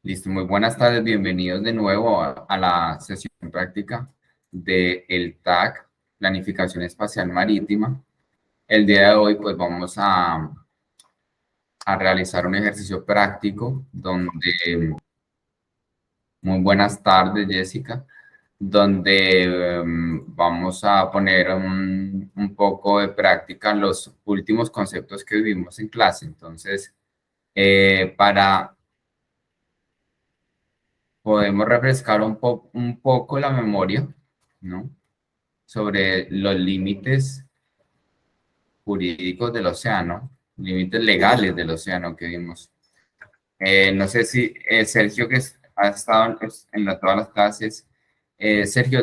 Listo, muy buenas tardes, bienvenidos de nuevo a la sesión práctica del TAC, Planificación Espacial Marítima. El día de hoy pues vamos a realizar un ejercicio práctico donde, muy buenas tardes Jessica, donde vamos a poner un poco de práctica los últimos conceptos que vivimos en clase. Entonces, para podemos refrescar un poco la memoria, ¿no? Sobre los límites jurídicos del océano, límites legales del océano que vimos. No sé si Sergio, que ha estado todas las clases, Sergio,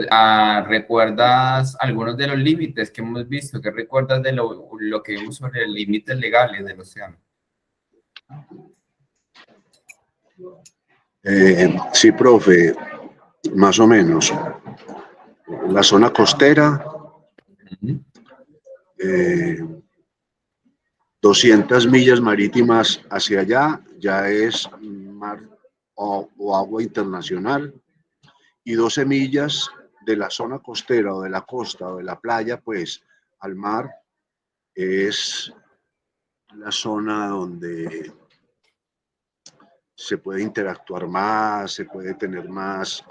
¿recuerdas algunos de los límites que hemos visto? ¿Qué recuerdas de lo que vimos sobre los límites legales del océano? Sí, profe, más o menos. La zona costera, 200 millas marítimas hacia allá, ya es mar o agua internacional, y 12 millas de la zona costera o de la costa o de la playa, pues al mar, es la zona donde se puede interactuar más, se puede tener más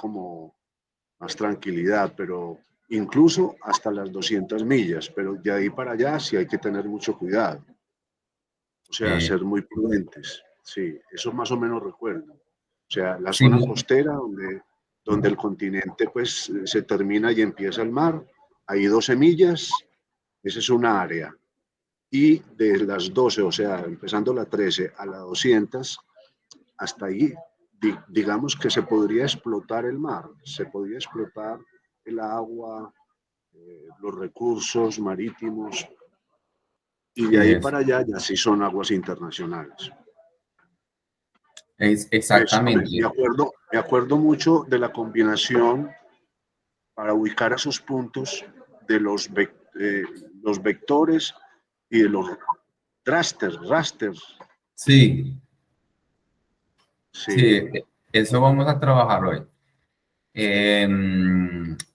tranquilidad, pero incluso hasta las 200 millas, pero de ahí para allá sí hay que tener mucho cuidado, o sea, ser muy prudentes, sí, eso más o menos recuerdo, o sea, la Sí, zona costera donde el continente pues se termina y empieza el mar, ahí 12 millas, esa es una área, y de las 12, o sea, empezando la 13 a la 200, hasta ahí, digamos que se podría explotar el mar, se podría explotar el agua, los recursos marítimos, y de ahí para allá ya sí son aguas internacionales. Pues exactamente. me acuerdo mucho de la combinación para ubicar esos puntos de los vectores y de los rasters. Sí, Sí, sí, eso vamos a trabajar hoy.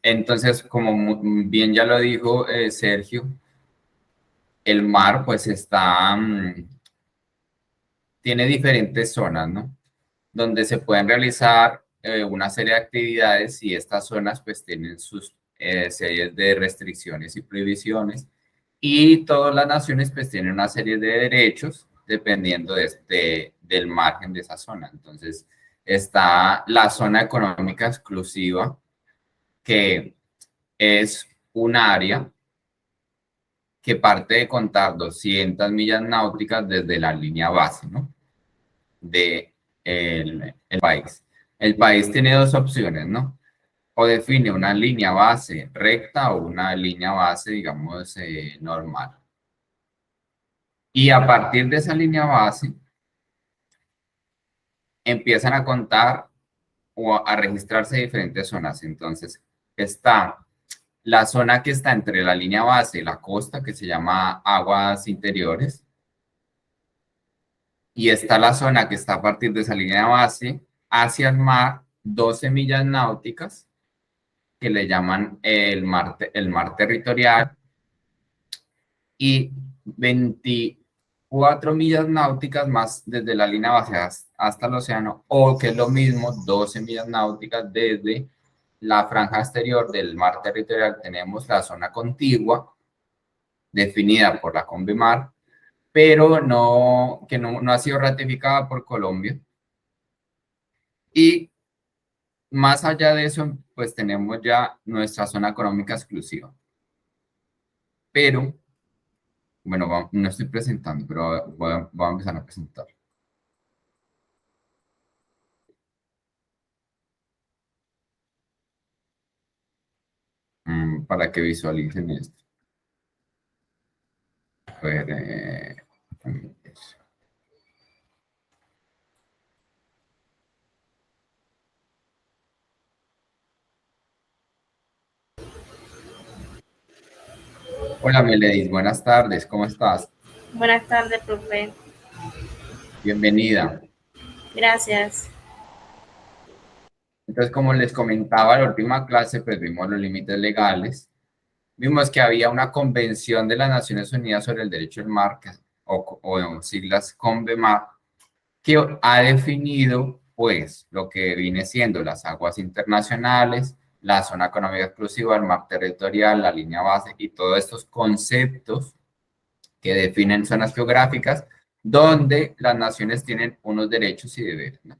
Entonces, como bien ya lo dijo Sergio, el mar pues tiene diferentes zonas, ¿no? Donde se pueden realizar una serie de actividades y estas zonas pues tienen sus series de restricciones y prohibiciones y todas las naciones pues tienen una serie de derechos dependiendo del margen de esa zona. Entonces está la zona económica exclusiva, que es un área que parte de contar 200 millas náuticas desde la línea base, ¿no? De el país. El país tiene dos opciones, ¿no? O define una línea base recta o una línea base, digamos, normal. Y a partir de esa línea base, empiezan a contar o a registrarse diferentes zonas. Entonces, está la zona que está entre la línea base y la costa, que se llama aguas interiores, y está la zona que está a partir de esa línea base hacia el mar, 12 millas náuticas, que le llaman el mar territorial, y 24 millas náuticas más desde la línea base hasta el océano, o que es lo mismo, 12 millas náuticas desde la franja exterior del mar territorial. Tenemos la zona contigua, definida por la Convemar, pero que no ha sido ratificada por Colombia. Y más allá de eso, pues tenemos ya nuestra zona económica exclusiva. Pero, bueno, no estoy presentando, pero voy a empezar a presentar. Para que visualicen esto. A ver, hola, Meledis, buenas tardes, ¿cómo estás? Buenas tardes, profe. Bienvenida. Gracias. Entonces, como les comentaba en la última clase, pues vimos los límites legales. Vimos que había una convención de las Naciones Unidas sobre el derecho del mar, o en siglas CONVEMAR, que ha definido, pues, lo que viene siendo las aguas internacionales, la zona económica exclusiva, el mar territorial, la línea base y todos estos conceptos que definen zonas geográficas donde las naciones tienen unos derechos y deberes, ¿no?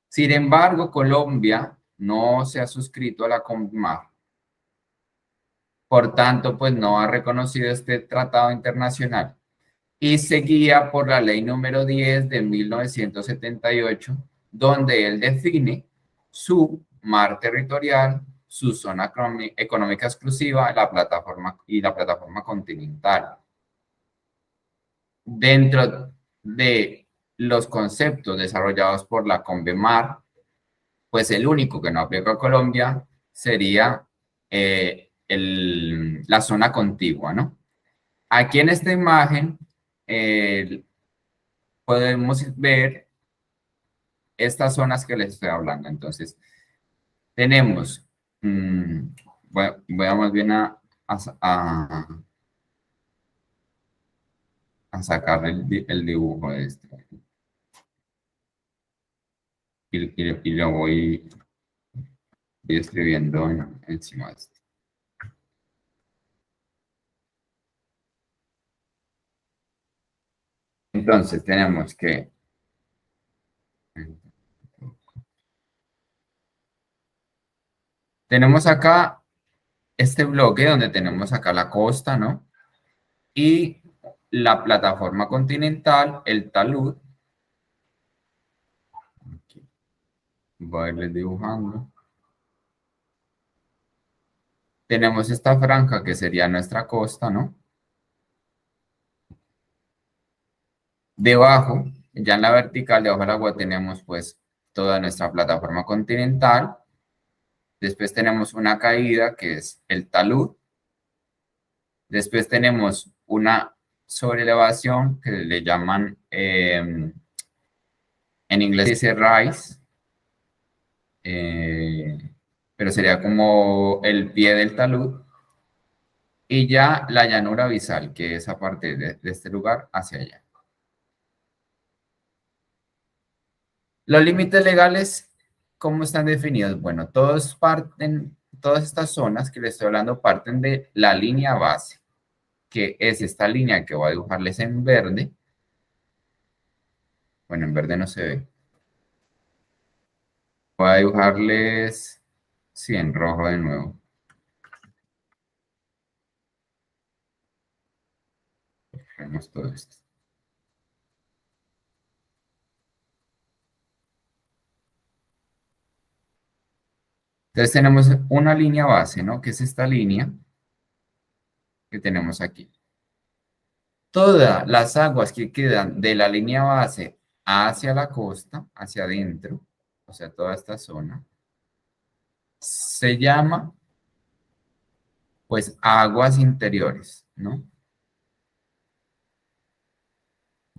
Sin embargo, Colombia no se ha suscrito a la CONVEMAR. Por tanto, pues no ha reconocido este tratado internacional y se guía por la ley número 10 de 1978, donde él define su mar territorial, su zona económica exclusiva, la plataforma continental. Dentro de los conceptos desarrollados por la CONVEMAR, pues el único que no aplica a Colombia sería la zona contigua, ¿no? Aquí en esta imagen podemos ver estas zonas que les estoy hablando. Entonces, tenemos, voy a más bien a sacar el dibujo de esto. Y lo voy escribiendo encima de esto. Entonces, tenemos que tenemos acá este bloque donde tenemos acá la costa, ¿no? Y la plataforma continental, el talud. Aquí. Voy a irles dibujando. Tenemos esta franja que sería nuestra costa, ¿no? Debajo, ya en la vertical, debajo del agua, tenemos pues toda nuestra plataforma continental. Después tenemos una caída que es el talud. Después tenemos una sobrelevación que le llaman, en inglés dice rise, pero sería como el pie del talud. Y ya la llanura abisal, que es a partir de este lugar hacia allá. Los límites legales, ¿cómo están definidos? Bueno, todas estas zonas que les estoy hablando parten de la línea base, que es esta línea que voy a dibujarles en verde. Bueno, en verde no se ve. Voy a dibujarles, sí, en rojo de nuevo. Vemos todo esto. Entonces tenemos una línea base, ¿no? Que es esta línea que tenemos aquí. Todas las aguas que quedan de la línea base hacia la costa, hacia adentro, o sea, toda esta zona, se llama, pues, aguas interiores, ¿no?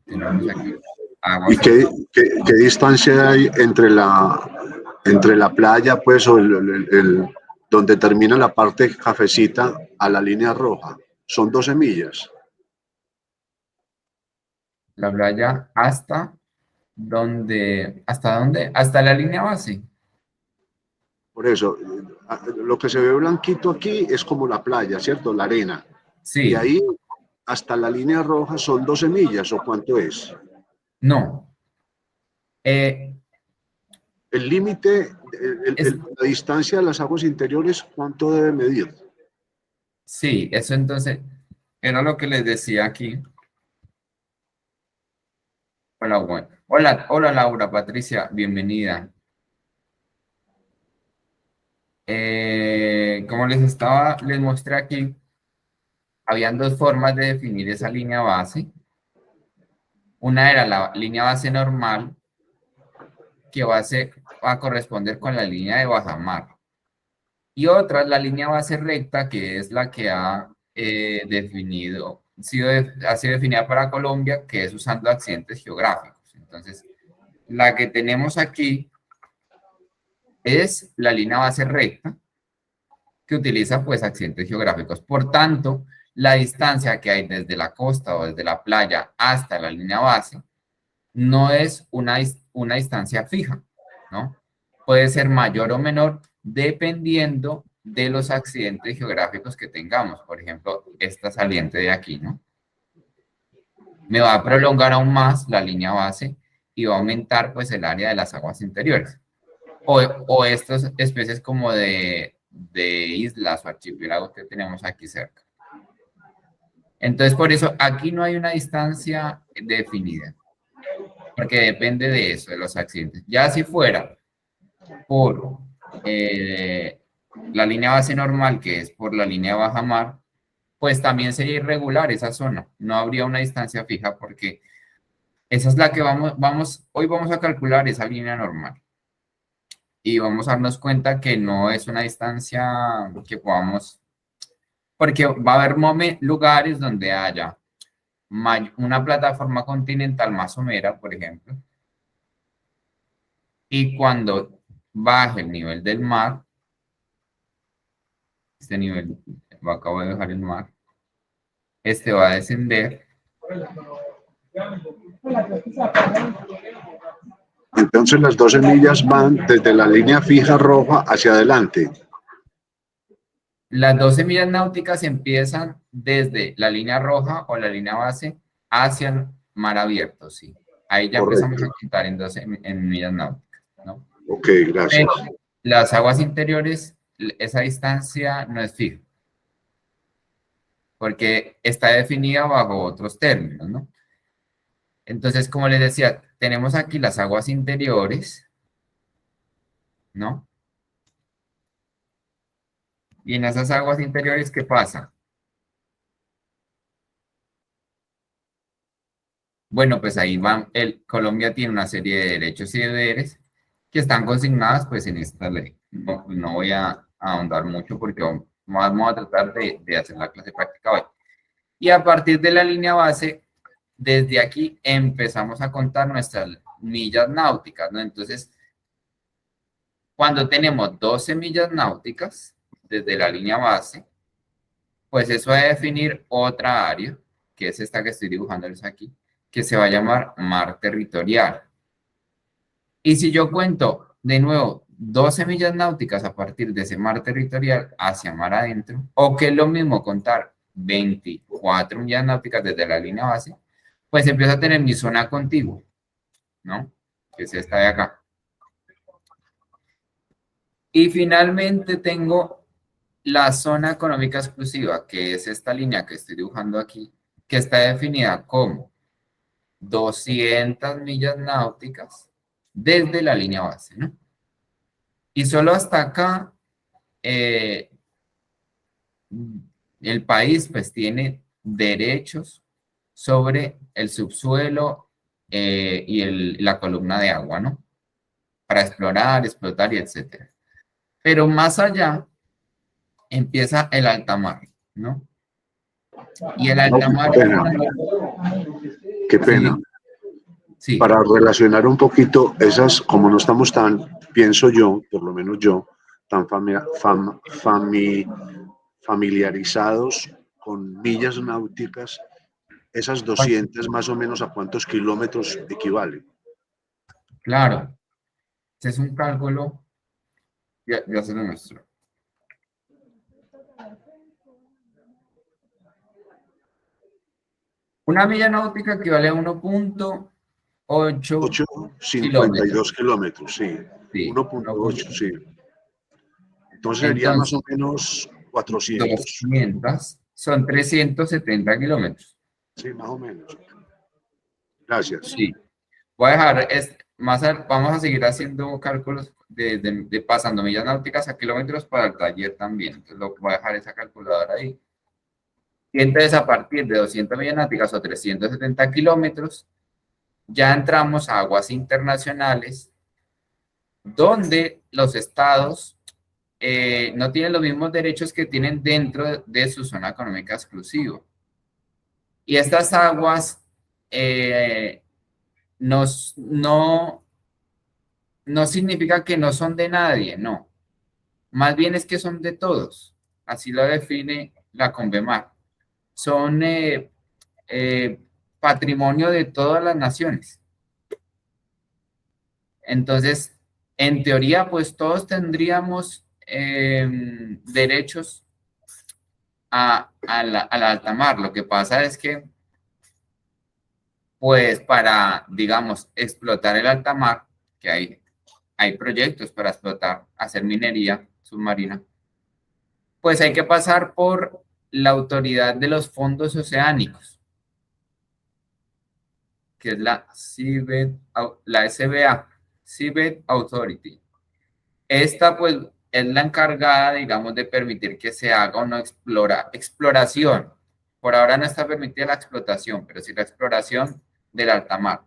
Tenemos aquí aguas. ¿Y qué distancia hay entre la playa, pues, o donde termina la parte cafecita a la línea roja? Son 12 millas. La playa ¿hasta dónde? Hasta la línea base. Por eso, lo que se ve blanquito aquí es como la playa, ¿cierto? La arena. Sí, De ahí hasta la línea roja son 12 millas, ¿o cuánto es? no. El límite, Es, la distancia de las aguas interiores, ¿cuánto debe medir? sí, eso entonces era lo que les decía aquí. Hola, bueno. Hola Laura, Patricia, bienvenida. Como les mostré aquí, habían dos formas de definir esa línea base. Una era la línea base normal, que va a corresponder con la línea de bajamar. Y otra es la línea base recta, que es la que ha sido definida para Colombia, que es usando accidentes geográficos. Entonces, la que tenemos aquí es la línea base recta que utiliza pues accidentes geográficos. Por tanto, la distancia que hay desde la costa o desde la playa hasta la línea base no es una distancia fija, ¿no? Puede ser mayor o menor dependiendo de los accidentes geográficos que tengamos. Por ejemplo, esta saliente de aquí, ¿no? Me va a prolongar aún más la línea base y va a aumentar pues el área de las aguas interiores. O estas especies como de islas o archipiélagos que tenemos aquí cerca. Entonces, por eso aquí no hay una distancia definida, porque depende de eso, de los accidentes. Ya si fuera por la línea base normal, que es por la línea de baja mar, pues también sería irregular esa zona. No habría una distancia fija porque esa es la que hoy vamos a calcular esa línea normal. Y vamos a darnos cuenta que no es una distancia que podamos, porque va a haber lugares donde haya una plataforma continental más somera, por ejemplo, y cuando baje el nivel del mar, este nivel, acabo de dejar el mar, este va a descender. Entonces las 12 millas van desde la línea fija roja hacia adelante. Las 12 millas náuticas empiezan desde la línea roja o la línea base hacia el mar abierto, sí. Ahí ya Correcto. empezamos a contar en millas náuticas, ¿no? Ok, gracias. Pero las aguas interiores, esa distancia no es fija, porque está definida bajo otros términos, ¿no? Entonces, como les decía, tenemos aquí las aguas interiores, ¿no? Y en esas aguas interiores, ¿qué pasa? Bueno, pues ahí van, Colombia tiene una serie de derechos y deberes que están consignadas pues en esta ley. No voy a ahondar mucho porque vamos a tratar de hacer la clase práctica hoy. Y a partir de la línea base, desde aquí empezamos a contar nuestras millas náuticas, ¿no? Entonces, cuando tenemos 12 millas náuticas desde la línea base, pues eso va a definir otra área, que es esta que estoy dibujándoles aquí, que se va a llamar mar territorial. Y si yo cuento de nuevo 12 millas náuticas a partir de ese mar territorial hacia mar adentro, o que es lo mismo contar 24 millas náuticas desde la línea base, pues empiezo a tener mi zona contigua, ¿no? Que es esta de acá. Y finalmente tengo la zona económica exclusiva, que es esta línea que estoy dibujando aquí, que está definida como 200 millas náuticas desde la línea base, ¿no? Y solo hasta acá el país pues tiene derechos sobre el subsuelo y la columna de agua, ¿no? Para explorar, explotar y etcétera. Pero más allá empieza el alta mar, ¿no? Y el alta mar... Qué pena. Sí. Para relacionar un poquito esas, como no estamos tan, pienso yo, por lo menos yo, tan familiarizados con millas náuticas, esas 200 más o menos a cuántos kilómetros equivalen. Claro, ese es un cálculo, ya se lo muestro. Una milla náutica equivale a 1.852 kilómetros, sí. Sí, 1.8, sí. Entonces sería más o menos 400. 200 son 370 kilómetros. Sí, más o menos. Gracias. Sí. Voy a dejar, vamos a seguir haciendo cálculos de pasando millas náuticas a kilómetros para el taller también. Entonces voy a dejar esa calculadora ahí. Y entonces a partir de 200 millas náuticas o 370 kilómetros, ya entramos a aguas internacionales donde los estados no tienen los mismos derechos que tienen dentro de su zona económica exclusiva. Y estas aguas no no significa que no son de nadie, no. Más bien es que son de todos. Así lo define la Convemar. Son patrimonio de todas las naciones. Entonces, en teoría, pues todos tendríamos derechos a la alta mar. Lo que pasa es que, pues para, digamos, explotar el alta mar, que hay proyectos para explotar, hacer minería submarina, pues hay que pasar por la autoridad de los fondos oceánicos, que es la SBA, Seabed Authority. Esta, pues, es la encargada, digamos, de permitir que se haga una exploración. Por ahora no está permitida la explotación, pero sí la exploración del alta mar.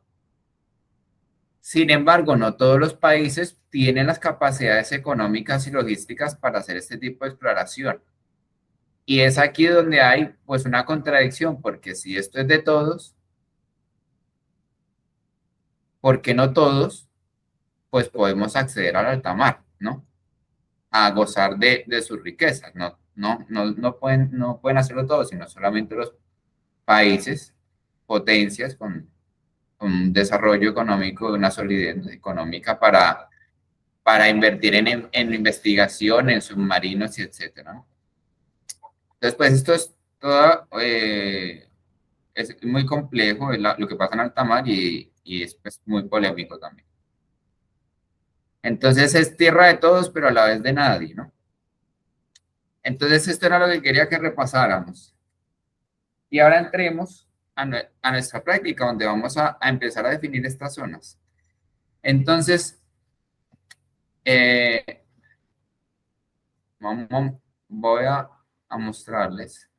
Sin embargo, no todos los países tienen las capacidades económicas y logísticas para hacer este tipo de exploración. Y es aquí donde hay, pues, una contradicción, porque si esto es de todos, ¿por qué no todos, pues, podemos acceder al alta mar, ¿no? A gozar de sus riquezas. No pueden hacerlo todos, sino solamente los países, potencias con un desarrollo económico, una solidez económica para invertir en investigación, en submarinos y etcétera, ¿no? Entonces, pues esto es todo, es muy complejo lo que pasa en alta mar y es pues, muy polémico también. Entonces es tierra de todos, pero a la vez de nadie, ¿no? Entonces esto era lo que quería que repasáramos. Y ahora entremos a nuestra práctica, donde vamos a empezar a definir estas zonas. Entonces, voy a mostrarles.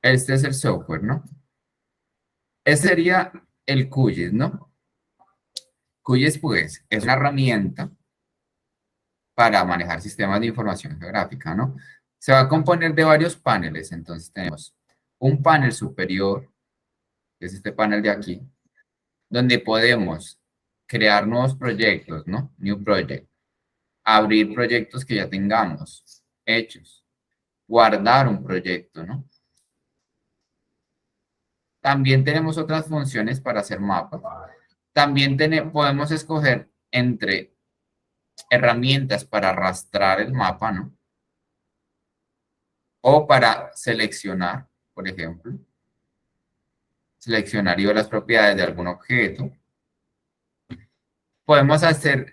Este es el software, ¿no? Este sería el QGIS, ¿no? QGIS, pues, es una herramienta para manejar sistemas de información geográfica, ¿no? Se va a componer de varios paneles. Entonces, tenemos un panel superior, que es este panel de aquí, donde podemos crear nuevos proyectos, ¿no? New Project. Abrir proyectos que ya tengamos hechos. Guardar un proyecto, ¿no? También tenemos otras funciones para hacer mapas. También podemos escoger entre herramientas para arrastrar el mapa, ¿no? O para seleccionar, por ejemplo. Seleccionar y ver las propiedades de algún objeto. Podemos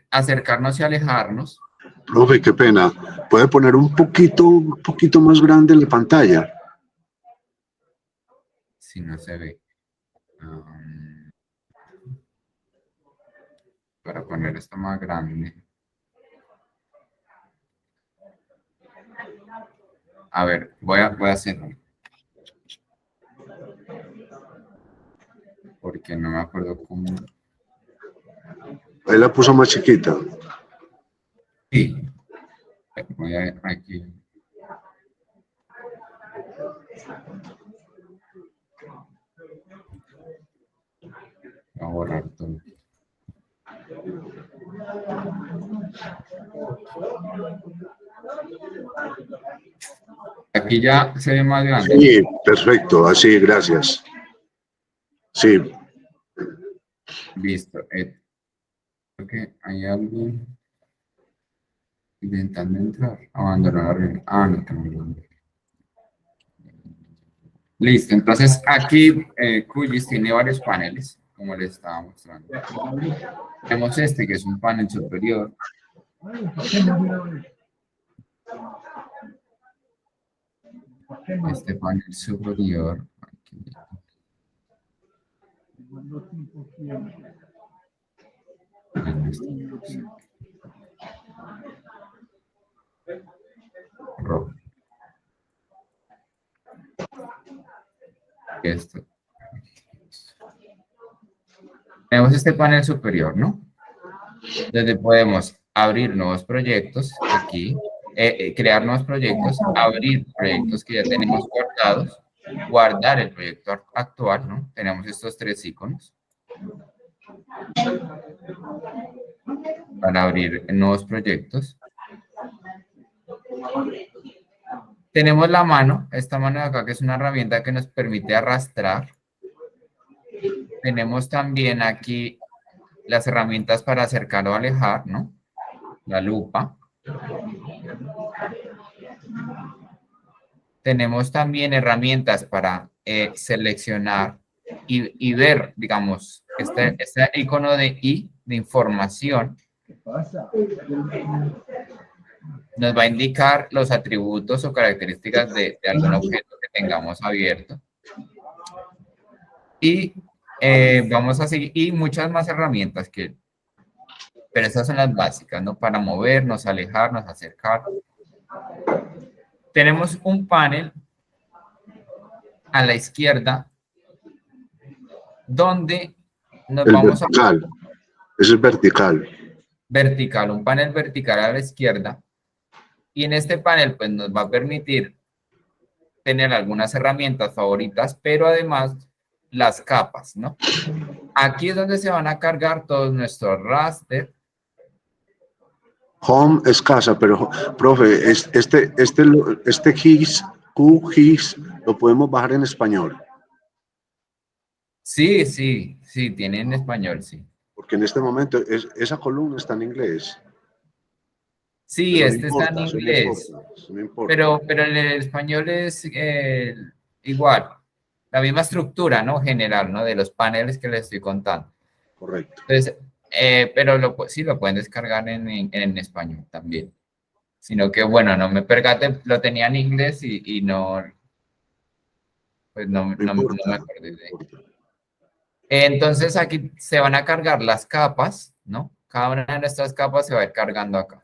acercarnos y alejarnos. Profe, qué pena. ¿Puede poner un poquito más grande la pantalla? Si no se ve. Para poner esto más grande. A ver, voy a hacerlo. Porque no me acuerdo cómo. Ahí la puso más chiquita. Sí. Voy a aquí. Voy a borrar todo. Aquí ya se ve más grande. Sí, perfecto, así, gracias. Sí. Listo. Creo que hay algo intentando entrar. Abandonar la reunión. Ah, no tengo. Listo. Entonces aquí QGIS tiene varios paneles, como les estaba mostrando. Tenemos este que es un panel superior. Este panel superior. Aquí. Rojo. Esto. Tenemos este panel superior, ¿no? Donde podemos abrir nuevos proyectos aquí, crear nuevos proyectos, abrir proyectos que ya tenemos guardados, guardar el proyecto actual, ¿no? Tenemos estos 3 iconos para abrir nuevos proyectos. Tenemos la mano, esta mano de acá, que es una herramienta que nos permite arrastrar. Tenemos también aquí las herramientas para acercar o alejar, ¿no? La lupa. Tenemos también herramientas para seleccionar y ver, digamos, este icono de I, de información, nos va a indicar los atributos o características de algún objeto que tengamos abierto. Y vamos a seguir, y muchas más herramientas pero estas son las básicas, ¿no? Para movernos, alejarnos, acercar. Tenemos un panel a la izquierda donde nos vamos vertical. Eso es vertical. Vertical, un panel vertical a la izquierda. Y en este panel, pues, nos va a permitir tener algunas herramientas favoritas, pero además las capas, ¿no? Aquí es donde se van a cargar todos nuestros raster. Home es casa, pero, profe, este GIS, QGIS, lo podemos bajar en español. Sí, sí, sí, tiene en español, sí. Porque en este momento esa columna está en inglés. Sí, pero este está en inglés. No importa. Pero en el español es igual, la misma estructura, ¿no? General, ¿no? De los paneles que les estoy contando. Correcto. Entonces, pero sí lo pueden descargar en español también. Sino que, bueno, no me percaté, lo tenía en inglés y no, pues no me acordé de. Entonces, aquí se van a cargar las capas, ¿no? Cada una de nuestras capas se va a ir cargando acá.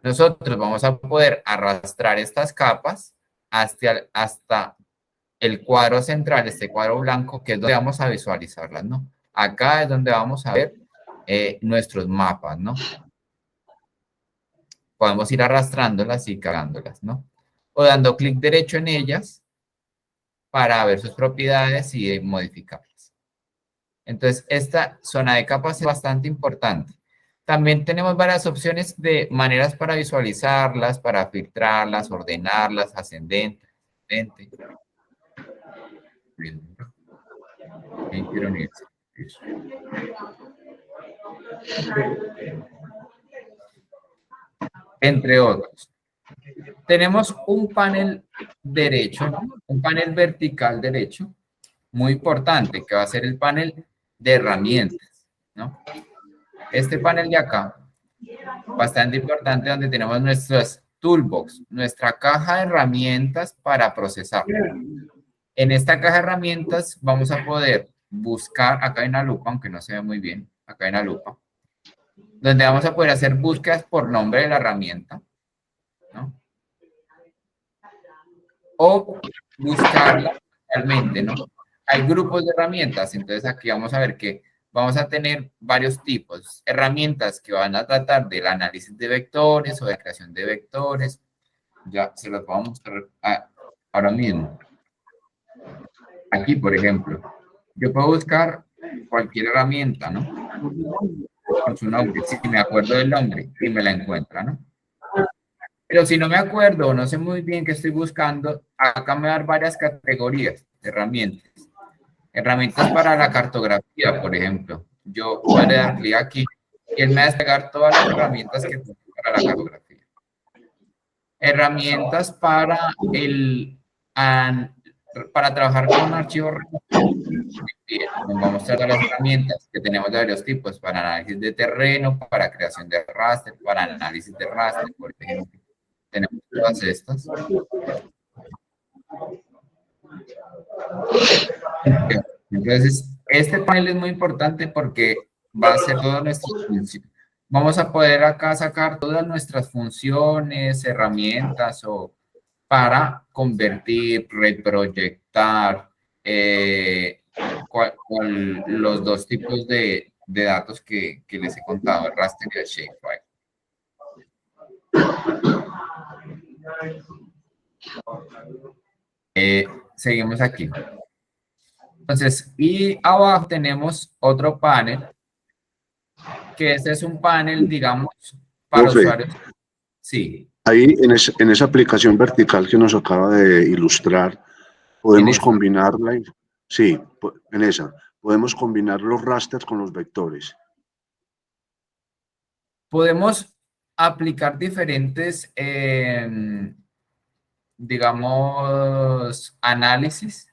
Nosotros vamos a poder arrastrar estas capas hasta el cuadro central, este cuadro blanco, que es donde vamos a visualizarlas, ¿no? Acá es donde vamos a ver nuestros mapas, ¿no? Podemos ir arrastrándolas y cargándolas, ¿no? O dando clic derecho en ellas para ver sus propiedades y modificarlas. Entonces, esta zona de capas es bastante importante. También tenemos varias opciones de maneras para visualizarlas, para filtrarlas, ordenarlas, ascendente, descendente. Entre otros. Tenemos un panel derecho, ¿no? Un panel vertical derecho, muy importante, que va a ser el panel de herramientas, ¿no? Este panel de acá, bastante importante, donde tenemos nuestras toolbox, nuestra caja de herramientas para procesar. En esta caja de herramientas vamos a poder buscar, acá hay una lupa, aunque no se ve muy bien, acá hay una lupa, donde vamos a poder hacer búsquedas por nombre de la herramienta, ¿no? O buscarla realmente, ¿no? Hay grupos de herramientas, entonces aquí vamos a ver que vamos a tener varios tipos, herramientas que van a tratar del análisis de vectores o de creación de vectores. Ya se los vamos a mostrar ahora mismo. Aquí, por ejemplo, yo puedo buscar cualquier herramienta, ¿no? Con su nombre, si me acuerdo del nombre y me la encuentra, ¿no? Pero si no me acuerdo o no sé muy bien qué estoy buscando, acá me va a dar varias categorías de herramientas. Herramientas para la cartografía, por ejemplo. Yo voy a dar clic aquí y él me va a desplegar todas las herramientas que tengo para la cartografía. Herramientas para para trabajar con archivos. Nos va a mostrar todas las herramientas que tenemos de varios tipos, para análisis de terreno, para creación de raster, para análisis de raster, por ejemplo. Tenemos todas estas. Entonces, este panel es muy importante porque va a ser todas nuestras funciones. Vamos a poder acá sacar todas nuestras funciones, herramientas o para convertir, reproyectar los dos tipos de datos que les he contado, el raster y el shapefile. seguimos aquí. Entonces, y abajo tenemos otro panel, que este es un panel, digamos, para Profe, usuarios. Sí, ahí en esa aplicación vertical que nos acaba de ilustrar, en podemos esta. combinarla, sí, en esa, podemos combinar los rasters con los vectores. Podemos aplicar diferentes, digamos, análisis.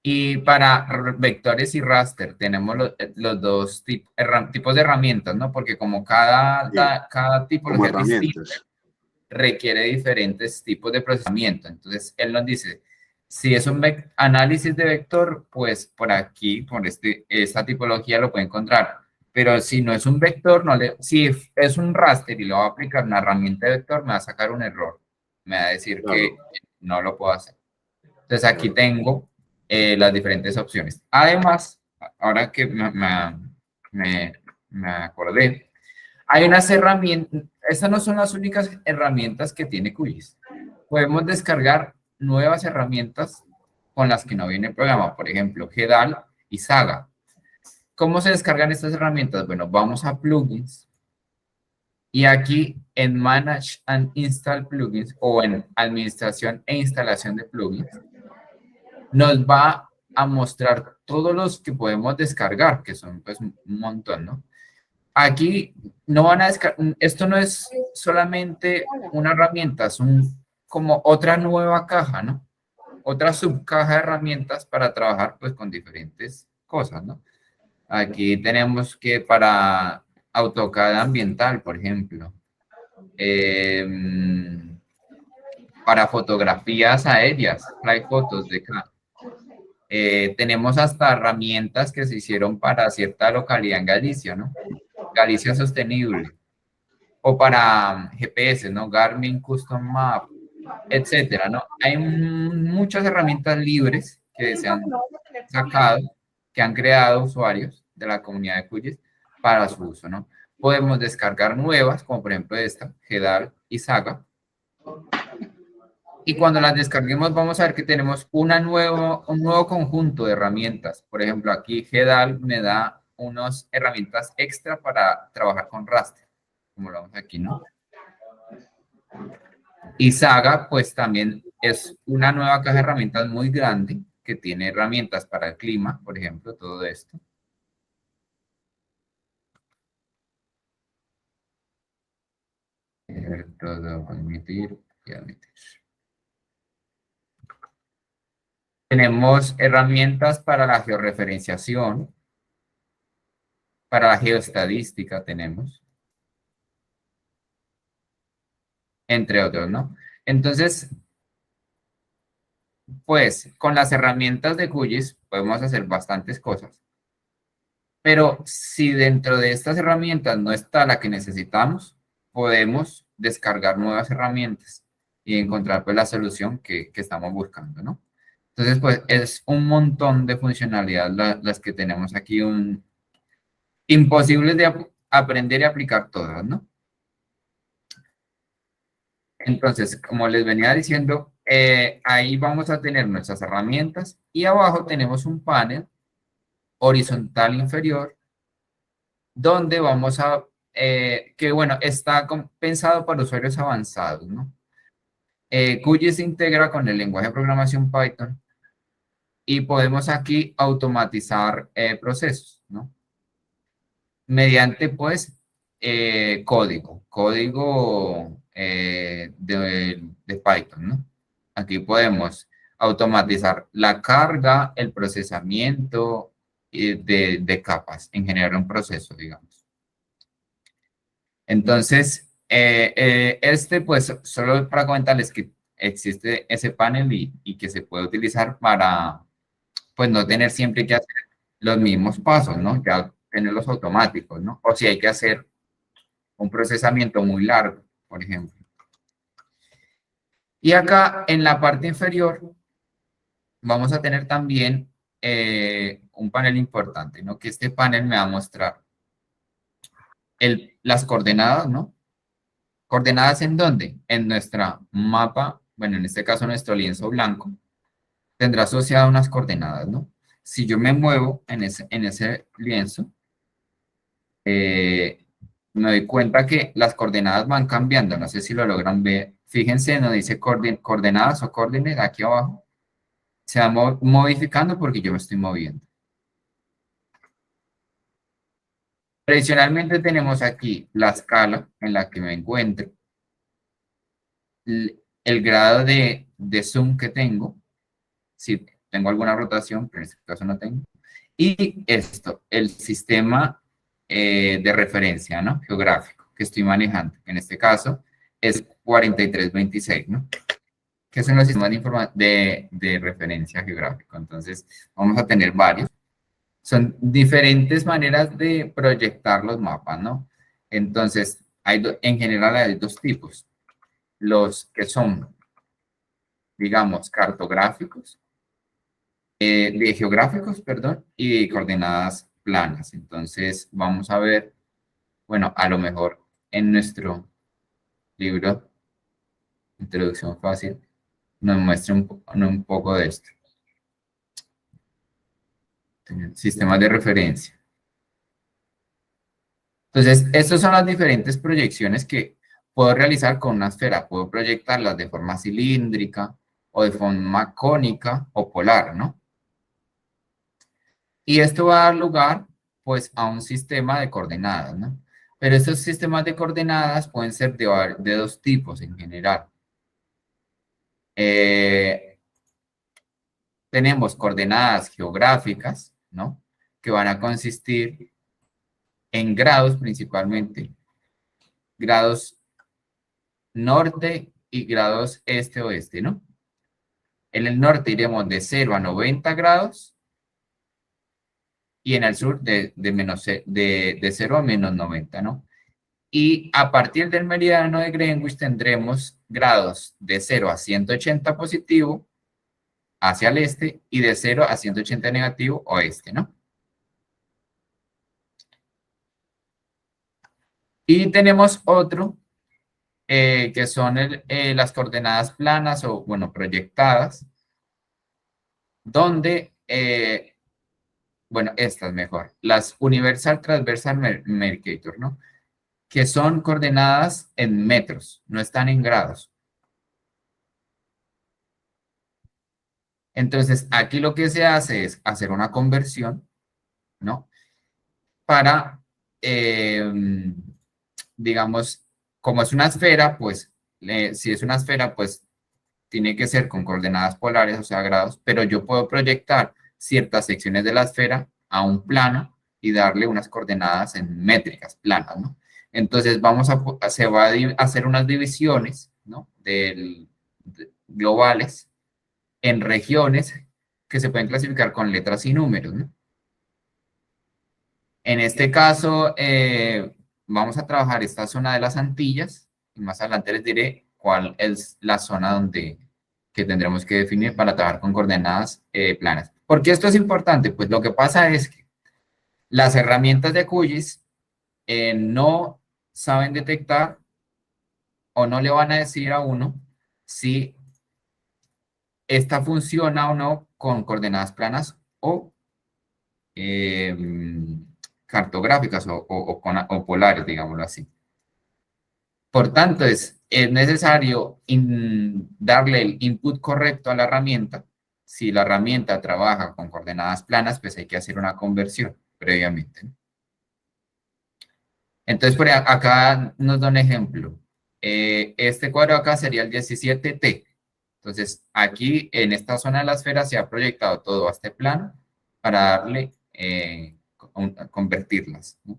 Y para vectores y raster tenemos los dos tipos de herramientas, ¿no? Porque como Sí, cada como tipología es distinta, herramientas. requiere diferentes tipos de procesamiento. Entonces, él nos dice, si es un análisis de vector, pues por aquí, por esta tipología lo puede encontrar. Pero si no es un vector, si es un raster y lo va a aplicar una herramienta de vector, me va a sacar un error. Me va a decir Claro, que no lo puedo hacer. Entonces aquí claro. tengo las diferentes opciones. Además, ahora que me acordé, hay unas herramientas, estas no son las únicas herramientas que tiene QGIS. Podemos descargar nuevas herramientas con las que no viene el programa, por ejemplo, GEDAL y Saga. ¿Cómo se descargan estas herramientas? Bueno, vamos a plugins y aquí en Manage and Install Plugins o en Administración e Instalación de Plugins, nos va a mostrar todos los que podemos descargar, que son pues un montón, ¿no? Aquí no van a descargar, esto no es solamente una herramienta, es como otra nueva caja, ¿no? Otra subcaja de herramientas para trabajar pues con diferentes cosas, ¿no? Aquí tenemos que para AutoCAD ambiental, por ejemplo, para fotografías aéreas, hay fotos de acá. Tenemos hasta herramientas que se hicieron para cierta localidad en Galicia, ¿no? Galicia Sostenible. O para GPS, ¿no? Garmin Custom Map, etcétera, ¿no? Hay muchas herramientas libres que se han sacado, que han creado usuarios de la comunidad de QGIS para su uso, ¿no? Podemos descargar nuevas, como por ejemplo esta, GEDAL y Saga, y cuando las descarguemos vamos a ver que tenemos un nuevo conjunto de herramientas. Por ejemplo, aquí GEDAL me da unas herramientas extra para trabajar con raster, como lo vemos aquí, ¿no? Y Saga, pues también es una nueva caja de herramientas muy grande que tiene herramientas para el clima, por ejemplo, todo esto. Todo admitir y admitir. Tenemos herramientas para la georreferenciación, para la geoestadística tenemos, entre otros, ¿no? Entonces, pues con las herramientas de QGIS podemos hacer bastantes cosas, pero si dentro de estas herramientas no está la que necesitamos, podemos descargar nuevas herramientas y encontrar pues la solución que estamos buscando, ¿no? Entonces, pues es un montón de funcionalidades las que tenemos aquí, imposibles de aprender y aplicar todas, ¿no? Entonces, como les venía diciendo, ahí vamos a tener nuestras herramientas y abajo tenemos un panel horizontal inferior donde vamos a, que bueno, está pensado para usuarios avanzados, ¿no? QGIS se integra con el lenguaje de programación Python y podemos aquí automatizar procesos, ¿no? Mediante, pues, código de Python, ¿no? Aquí podemos automatizar la carga, el procesamiento de capas, en general un proceso, digamos. Entonces, pues, solo para comentarles que existe ese panel y que se puede utilizar para, pues, no tener siempre que hacer los mismos pasos, ¿no? Ya tenerlos automáticos, ¿no? O si hay que hacer un procesamiento muy largo, por ejemplo. Y acá en la parte inferior vamos a tener también un panel importante, ¿no? Que este panel me va a mostrar las coordenadas, ¿no? ¿Coordenadas en dónde? En nuestra mapa, bueno, en este caso nuestro lienzo blanco, tendrá asociadas unas coordenadas, ¿no? Si yo me muevo en ese lienzo, eh, me doy cuenta que las coordenadas van cambiando. No sé si lo logran ver. Fíjense, nos dice coordenadas o coordenadas aquí abajo. Se va modificando porque yo me estoy moviendo. Tradicionalmente tenemos aquí la escala en la que me encuentro, el grado de zoom que tengo, si tengo alguna rotación, pero en este caso no tengo, y esto, el sistema de referencia, ¿no? Geográfico que estoy manejando. En este caso es 4326, ¿no? Que son los sistemas de referencia geográfico. Entonces, vamos a tener varios. Son diferentes maneras de proyectar los mapas, ¿no? Entonces, en general hay dos tipos. Los que son, digamos, cartográficos, de geográficos, perdón, y de coordenadas planas. Entonces, vamos a ver, bueno, a lo mejor en nuestro libro, Introducción Fácil, nos muestra un poco de esto. Sistemas de referencia. Entonces, estas son las diferentes proyecciones que puedo realizar con una esfera. Puedo proyectarlas de forma cilíndrica o de forma cónica o polar, ¿no? Y esto va a dar lugar, pues, a un sistema de coordenadas, ¿no? Pero estos sistemas de coordenadas pueden ser de dos tipos en general. Eh, tenemos coordenadas geográficas, ¿no? Que van a consistir en grados principalmente, grados norte y grados este-oeste, ¿no? En el norte iremos de 0 a 90 grados y en el sur de 0 a menos 90, ¿no? Y a partir del meridiano de Greenwich tendremos grados de 0 a 180 positivo hacia el este y de 0 a 180 negativo oeste, ¿no? Y tenemos otro que son las coordenadas planas o, bueno, proyectadas, donde, bueno, estas mejor, las Universal Transversal Mercator, ¿no? Que son coordenadas en metros, no están en grados. Entonces, aquí lo que se hace es hacer una conversión, ¿no? Para, digamos, como es una esfera, pues, si es una esfera, pues, tiene que ser con coordenadas polares, o sea, grados, pero yo puedo proyectar ciertas secciones de la esfera a un plano y darle unas coordenadas en métricas planas, ¿no? Entonces, se va a hacer unas divisiones, ¿no? Globales en regiones que se pueden clasificar con letras y números, ¿no? En este caso, vamos a trabajar esta zona de las Antillas y más adelante les diré cuál es la zona que tendremos que definir para trabajar con coordenadas planas. ¿Por qué esto es importante? Pues lo que pasa es que las herramientas de QGIS no saben detectar o no le van a decir a uno si esta funciona o no con coordenadas planas o eh, cartográficas o polares, digámoslo así. Por tanto, es necesario darle el input correcto a la herramienta. Si la herramienta trabaja con coordenadas planas, pues hay que hacer una conversión previamente, ¿no? Entonces, acá nos da un ejemplo. Este cuadro acá sería el 17T. Entonces, aquí en esta zona de la esfera se ha proyectado todo a este plano para darle, convertirlas, ¿no?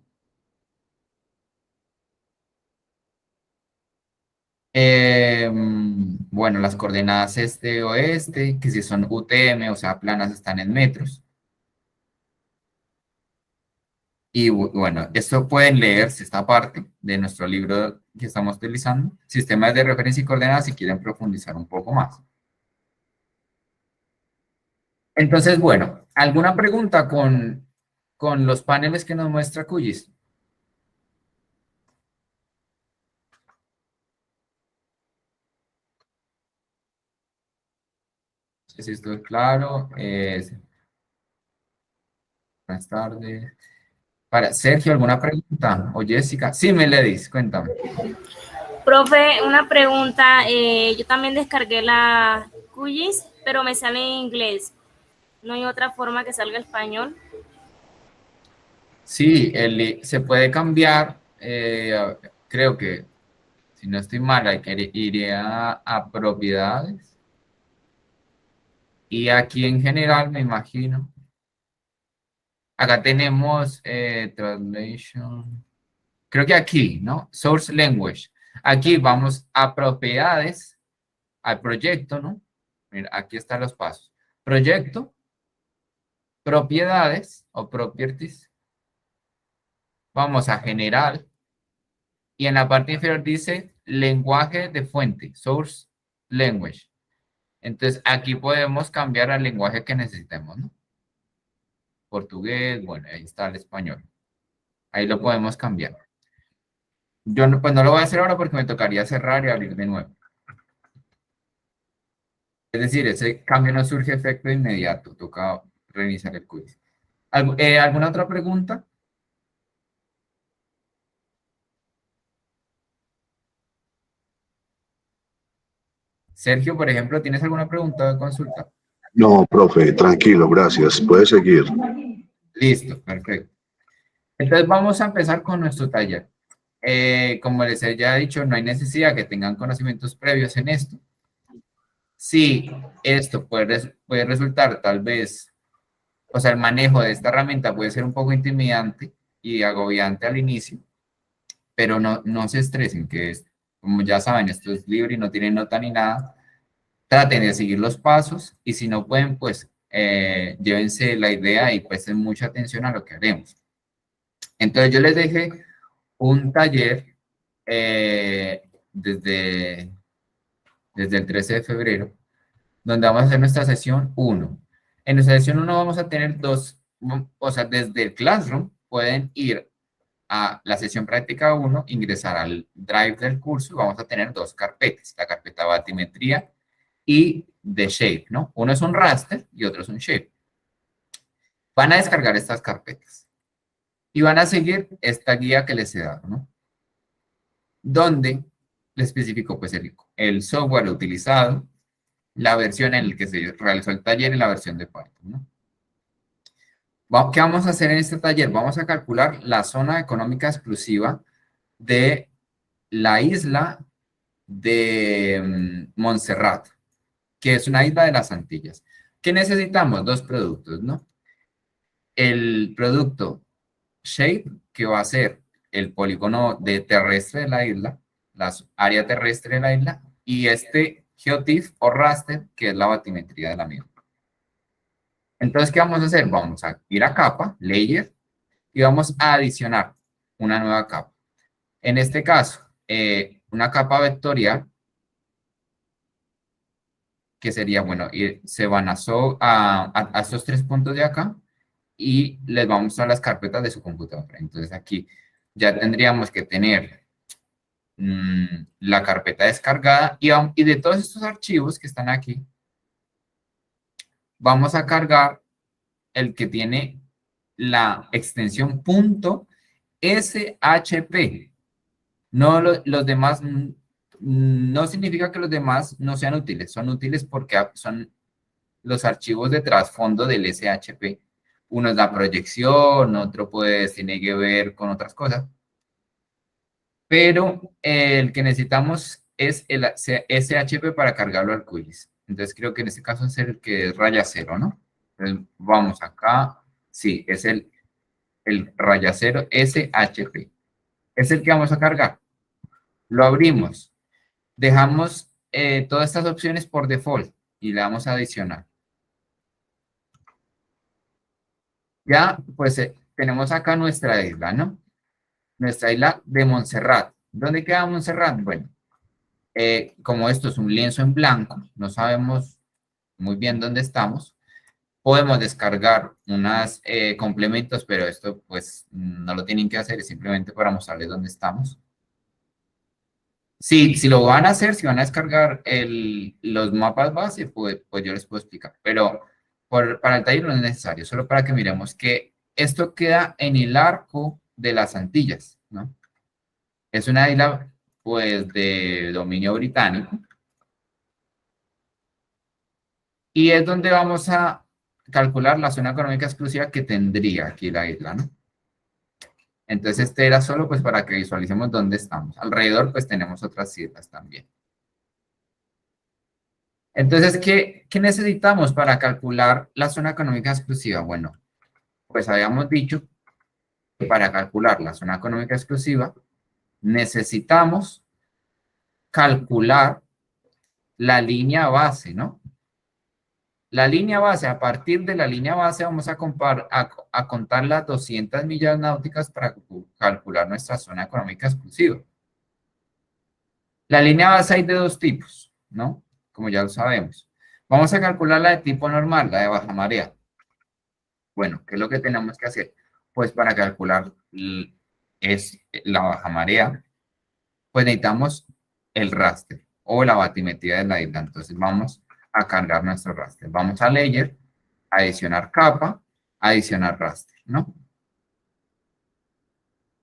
Bueno, las coordenadas este-oeste, que si son UTM, o sea, planas, están en metros. Y bueno, esto pueden leerse esta parte de nuestro libro que estamos utilizando, Sistemas de Referencia y Coordenadas, si quieren profundizar un poco más. Entonces, bueno, ¿alguna pregunta con los paneles que nos muestra QGIS? sé si esto es claro. Buenas tardes. Para Sergio, ¿alguna pregunta? O Jessica. Sí, Meledis, cuéntame. Profe, una pregunta. Yo también descargué la QGIS, pero me sale en inglés. ¿No hay otra forma que salga español? Sí, se puede cambiar. Creo que, si no estoy mal, iría a propiedades. Y aquí en general, me imagino. Acá tenemos translation. Creo que aquí, ¿no? Source language. Aquí vamos a propiedades, al proyecto, ¿no? Mira, aquí están los pasos. Proyecto, propiedades o properties. Vamos a general. Y en la parte inferior dice lenguaje de fuente, source language. Entonces aquí podemos cambiar al lenguaje que necesitemos, ¿no? Portugués, bueno, ahí está el español. Ahí lo podemos cambiar. Yo no, pues no lo voy a hacer ahora porque me tocaría cerrar y abrir de nuevo. Es decir, ese cambio no surge efecto inmediato, toca reiniciar el quiz. ¿Alguna otra pregunta? Sergio, por ejemplo, ¿tienes alguna pregunta o consulta? No, profe, tranquilo, gracias. Puede seguir. Listo, perfecto. Entonces vamos a empezar con nuestro taller. Como les he ya dicho, no hay necesidad que tengan conocimientos previos en esto. Sí, esto puede resultar tal vez, o sea, el manejo de esta herramienta puede ser un poco intimidante y agobiante al inicio, pero no se estresen, que es, como ya saben, esto es libre y no tiene nota ni nada. Traten de seguir los pasos y si no pueden, pues llévense la idea y presten mucha atención a lo que haremos. Entonces yo les dejé un taller desde el 13 de febrero, donde vamos a hacer nuestra sesión 1. En nuestra sesión 1 vamos a tener dos, o sea, desde el Classroom pueden ir a la sesión práctica 1, ingresar al Drive del curso y vamos a tener dos carpetas, la carpeta batimetría y de Shape, ¿no? Uno es un raster y otro es un Shape. Van a descargar estas carpetas y van a seguir esta guía que les he dado, ¿no? Donde les especifico pues el software utilizado, la versión en la que se realizó el taller y la versión de Python, ¿no? ¿Qué vamos a hacer en este taller? Vamos a calcular la zona económica exclusiva de la isla de Montserrat, que es una isla de las Antillas. ¿Qué necesitamos? Dos productos, ¿no? El producto Shape, que va a ser el polígono terrestre de la isla, la área terrestre de la isla, y este GeoTIFF o raster, que es la batimetría de la misma. Entonces, ¿qué vamos a hacer? Vamos a ir a capa, layer, y vamos a adicionar una nueva capa. En este caso, una capa vectorial, que sería, bueno, se van a estos tres puntos de acá y les vamos a las carpetas de su computadora. Entonces aquí ya tendríamos que tener la carpeta descargada y de todos estos archivos que están aquí, vamos a cargar el que tiene la extensión .shp. No, los demás no significa que los demás no sean útiles, son útiles porque son los archivos de trasfondo del SHP. Uno es la proyección, otro pues tiene que ver con otras cosas, pero el que necesitamos es el SHP para cargarlo al quiz. Entonces creo que en este caso es el que es raya 0, ¿no? Entonces vamos acá, sí, es el raya 0 SHP. Es el que vamos a cargar. Lo abrimos. Dejamos todas estas opciones por default y le damos a adicionar. Ya, pues tenemos acá nuestra isla, ¿no? Nuestra isla de Montserrat. ¿Dónde queda Montserrat? Bueno, como esto es un lienzo en blanco, no sabemos muy bien dónde estamos, podemos descargar unos complementos, pero esto pues no lo tienen que hacer, es simplemente para mostrarles dónde estamos. Sí, si lo van a hacer, si van a descargar los mapas base, pues yo les puedo explicar. Pero para el taller no es necesario, solo para que miremos que esto queda en el arco de las Antillas, ¿no? Es una isla, pues, de dominio británico y es donde vamos a calcular la zona económica exclusiva que tendría aquí la isla, ¿no? Entonces, este era solo, pues, para que visualicemos dónde estamos. Alrededor, pues, tenemos otras islas también. Entonces, ¿qué necesitamos para calcular la zona económica exclusiva? Bueno, pues habíamos dicho que para calcular la zona económica exclusiva necesitamos calcular la línea base, ¿no? La línea base, a partir de la línea base vamos a contar las 200 millas náuticas para calcular nuestra zona económica exclusiva. La línea base hay de dos tipos, ¿no? Como ya lo sabemos. Vamos a calcular la de tipo normal, la de baja marea. Bueno, ¿qué es lo que tenemos que hacer? Pues para calcular la baja marea, pues necesitamos el raster o la batimetría de la isla. Entonces vamos a cargar nuestro raster. Vamos a layer, adicionar capa, adicionar raster, ¿no?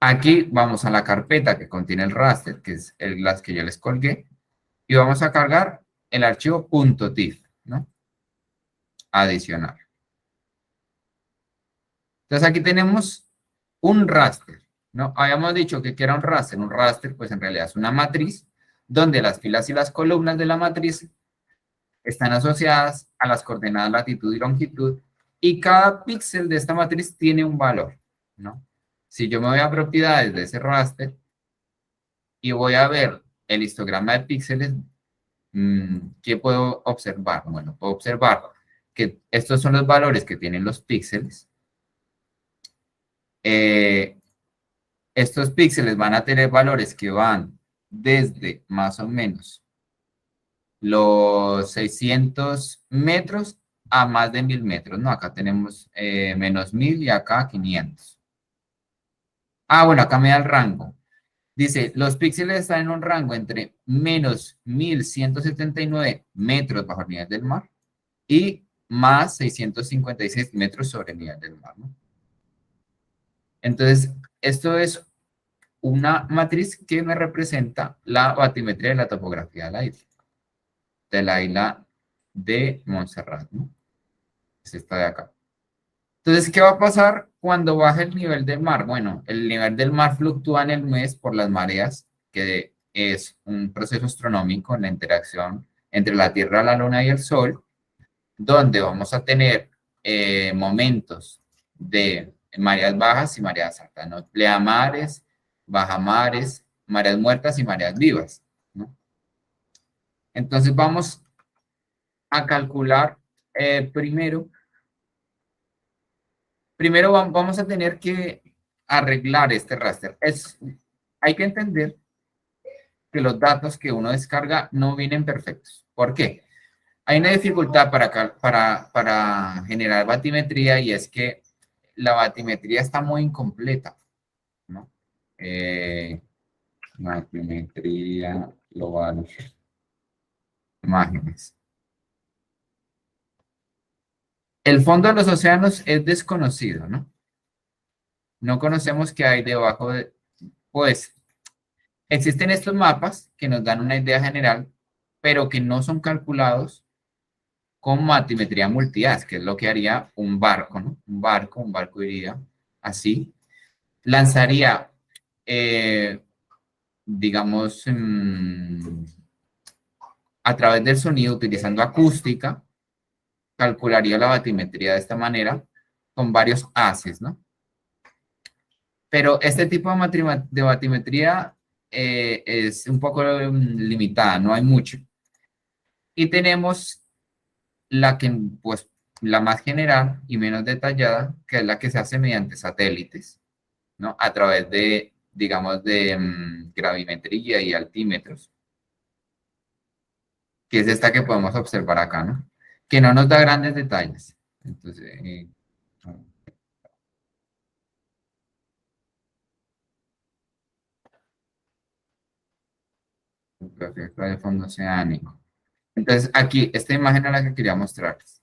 Aquí vamos a la carpeta que contiene el raster, que es las que yo les colgué, y vamos a cargar el archivo .tif, ¿no? Adicionar. Entonces aquí tenemos un raster, ¿no? Habíamos dicho que era un raster pues en realidad es una matriz donde las filas y las columnas de la matriz están asociadas a las coordenadas latitud y longitud y cada píxel de esta matriz tiene un valor, ¿no? Si yo me voy a propiedades de ese raster y voy a ver el histograma de píxeles, ¿qué puedo observar? Bueno, puedo observar que estos son los valores que tienen los píxeles. Estos píxeles van a tener valores que van desde más o menos los 600 metros a más de 1000 metros, ¿no? Acá tenemos menos 1000 y acá 500. Ah, bueno, acá me da el rango. Dice, los píxeles están en un rango entre menos 1179 metros bajo el nivel del mar y más 656 metros sobre el nivel del mar, ¿no? Entonces, esto es una matriz que me representa la batimetría de la topografía de la isla de Montserrat, ¿no? Es esta de acá. Entonces, ¿qué va a pasar cuando baje el nivel del mar? Bueno, el nivel del mar fluctúa en el mes por las mareas, que es un proceso astronómico en la interacción entre la Tierra, la Luna y el Sol, donde vamos a tener momentos de mareas bajas y mareas altas, ¿no? Pleamares, bajamares, mareas muertas y mareas vivas, ¿no? Entonces vamos a calcular primero vamos a tener que arreglar este raster. Hay que entender que los datos que uno descarga no vienen perfectos. ¿Por qué? Hay una dificultad para generar batimetría y es que la batimetría está muy incompleta, ¿no? Batimetría global, imágenes. El fondo de los océanos es desconocido, ¿no? No conocemos qué hay debajo de, pues, existen estos mapas que nos dan una idea general, pero que no son calculados con batimetría multihaz, que es lo que haría un barco, ¿no? Un barco iría así, lanzaría, eh, digamos, a través del sonido, utilizando acústica, calcularía la batimetría de esta manera, con varios haces, ¿no? Pero este tipo de batimetría es un poco limitada, no hay mucho. Y tenemos la que, pues, la más general y menos detallada, que es la que se hace mediante satélites, ¿no? A través de, digamos, de gravimetría y altímetros, que es esta que podemos observar acá, ¿no? Que no nos da grandes detalles. Entonces, cartografía de fondo oceánico. Entonces, aquí, esta imagen es la que quería mostrarles.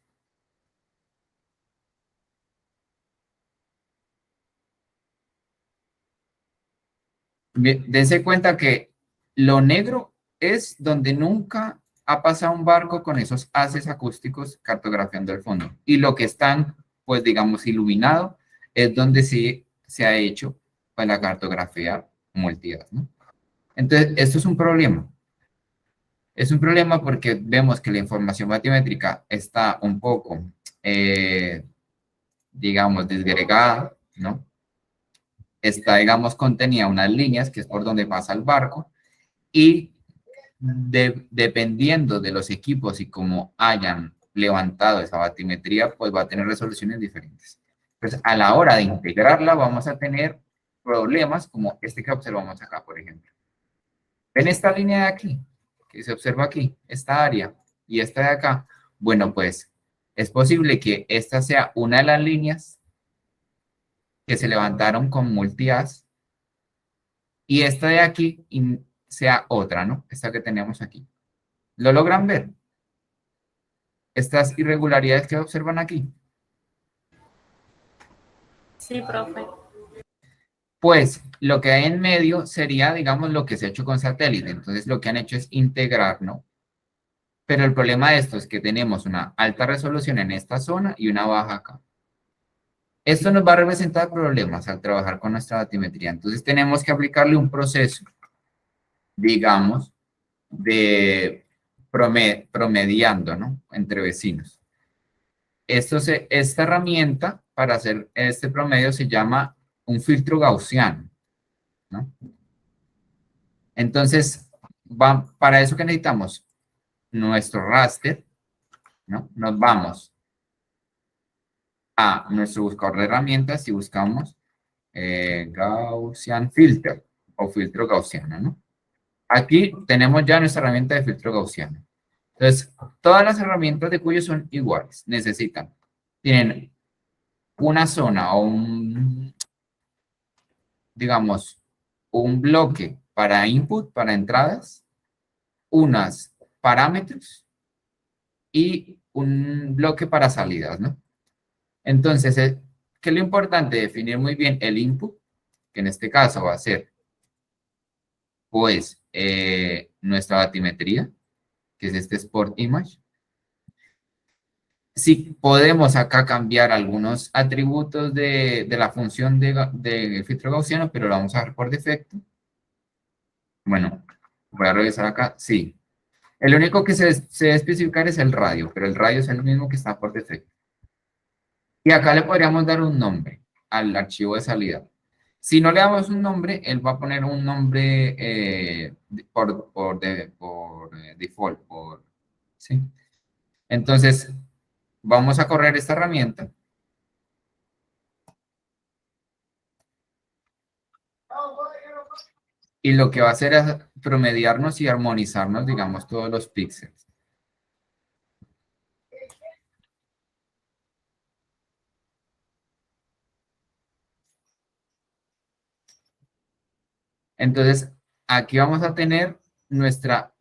Bien, dense cuenta que lo negro es donde nunca ha pasado un barco con esos haces acústicos cartografiando el fondo. Y lo que están, pues digamos, iluminado, es donde sí se ha hecho pues, la cartografía multihaz, ¿no? Entonces, esto es un problema. Es un problema porque vemos que la información batimétrica está un poco, digamos, desgregada, ¿no? Está, digamos, contenida unas líneas, que es por donde pasa el barco, y dependiendo de los equipos y cómo hayan levantado esa batimetría, pues va a tener resoluciones diferentes. Pues a la hora de integrarla vamos a tener problemas como este que observamos acá, por ejemplo. ¿Ven esta línea de aquí? Que se observa aquí, esta área, y esta de acá. Bueno, pues es posible que esta sea una de las líneas que se levantaron con multihaz y esta de aquí sea otra, ¿no? Esta que tenemos aquí. ¿Lo logran ver? Estas irregularidades que observan aquí. Sí, profe. Pues lo que hay en medio sería, digamos, lo que se ha hecho con satélite. Entonces lo que han hecho es integrar, ¿no? Pero el problema de esto es que tenemos una alta resolución en esta zona y una baja acá. Esto nos va a representar problemas al trabajar con nuestra batimetría. Entonces tenemos que aplicarle un proceso, digamos, de promediando, ¿no? Entre vecinos. Esta herramienta para hacer este promedio se llama un filtro gaussiano, ¿no? Entonces, para eso que necesitamos nuestro raster, ¿no? Nos vamos a nuestro buscador de herramientas y buscamos Gaussian Filter o filtro gaussiano, ¿no? Aquí tenemos ya nuestra herramienta de filtro gaussiano. Entonces, todas las herramientas de Cuyo son iguales. Tienen una zona o digamos, un bloque para input, para entradas, unas parámetros y un bloque para salidas, ¿no? Entonces, ¿qué es lo importante? Definir muy bien el input, que en este caso va a ser, pues, nuestra batimetría, que es este Sport Image. Sí, podemos acá cambiar algunos atributos de la función de filtro gaussiano, pero lo vamos a ver por defecto. Bueno, voy a revisar acá. Sí. El único que se debe especificar es el radio, pero el radio es el mismo que está por defecto. Y acá le podríamos dar un nombre al archivo de salida. Si no le damos un nombre, él va a poner un nombre por default. ¿Sí? Entonces, vamos a correr esta herramienta. Y lo que va a hacer es promediarnos y armonizarnos, digamos, todos los píxeles. Entonces, aquí vamos a tener nuestra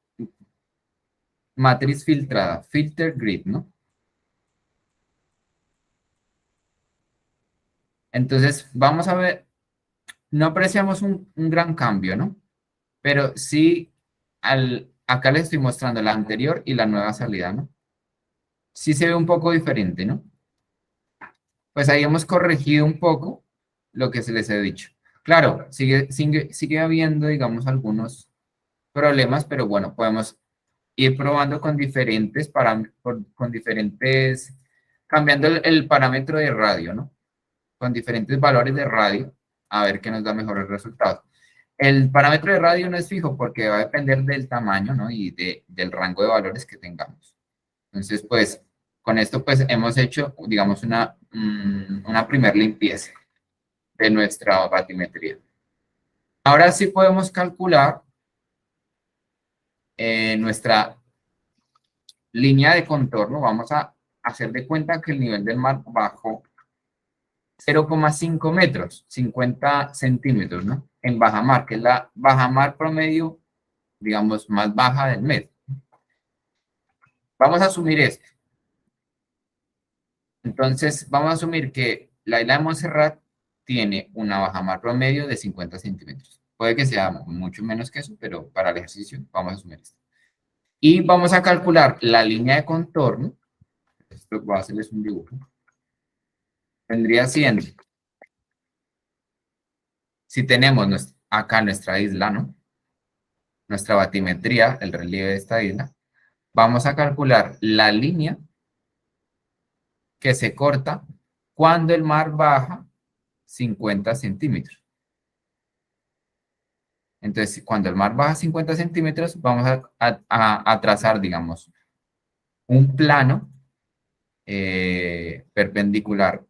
matriz filtrada, filter grid, ¿no? Entonces, vamos a ver, no apreciamos un gran cambio, ¿no? Pero sí, acá les estoy mostrando la anterior y la nueva salida, ¿no? Sí se ve un poco diferente, ¿no? Pues ahí hemos corregido un poco lo que se les he dicho. Claro, sigue habiendo, digamos, algunos problemas, pero bueno, podemos ir probando con diferentes cambiando el parámetro de radio, ¿no? Con diferentes valores de radio, a ver qué nos da mejores resultados. El parámetro de radio no es fijo porque va a depender del tamaño, ¿no? Y del rango de valores que tengamos. Entonces, pues, con esto, pues, hemos hecho, digamos, una primer limpieza de nuestra batimetría. Ahora sí podemos calcular nuestra línea de contorno. Vamos a hacer de cuenta que el nivel del mar bajó 0,5 metros, 50 centímetros, ¿no? En bajamar, que es la bajamar promedio digamos, más baja del mes. Vamos a asumir esto. Entonces, vamos a asumir que la isla de Montserrat tiene una bajamar promedio de 50 centímetros. Puede que sea mucho menos que eso, pero para el ejercicio vamos a asumir esto. Y vamos a calcular la línea de contorno. Esto voy a hacerles un dibujo. Vendría siendo, si tenemos acá nuestra isla, ¿no? Nuestra batimetría, el relieve de esta isla, vamos a calcular la línea que se corta cuando el mar baja 50 centímetros. Entonces, cuando el mar baja 50 centímetros, vamos a trazar, digamos, un plano perpendicular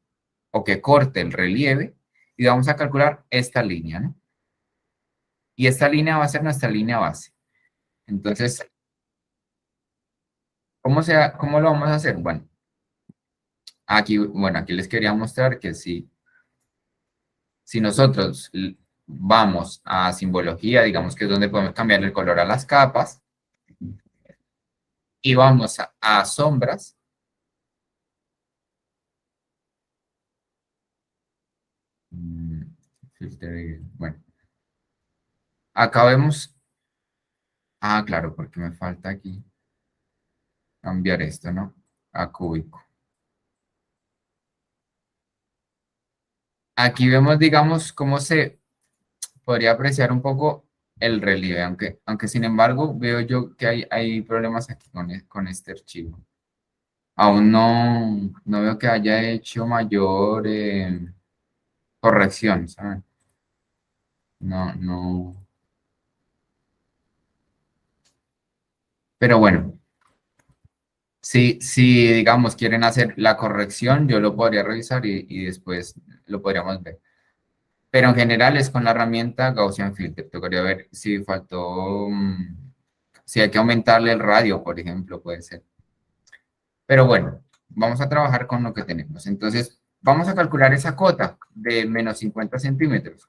o que corte el relieve y vamos a calcular esta línea, ¿no? Y esta línea va a ser nuestra línea base. Entonces, ¿cómo lo vamos a hacer? Bueno, aquí les quería mostrar que si nosotros vamos a simbología, digamos que es donde podemos cambiar el color a las capas, y vamos a sombras, bueno, acá vemos, claro, porque me falta aquí cambiar esto, ¿no? A cúbico. Aquí vemos, digamos, cómo se podría apreciar un poco el relieve, aunque sin embargo veo yo que hay problemas aquí con este archivo. Aún no veo que haya hecho mayor corrección, ¿saben? No. Pero bueno, si digamos quieren hacer la corrección, yo lo podría revisar y después lo podríamos ver. Pero en general es con la herramienta Gaussian Filter. Tocaría ver si faltó, si hay que aumentarle el radio, por ejemplo, puede ser. Pero bueno, vamos a trabajar con lo que tenemos. Entonces, vamos a calcular esa cota de menos 50 centímetros.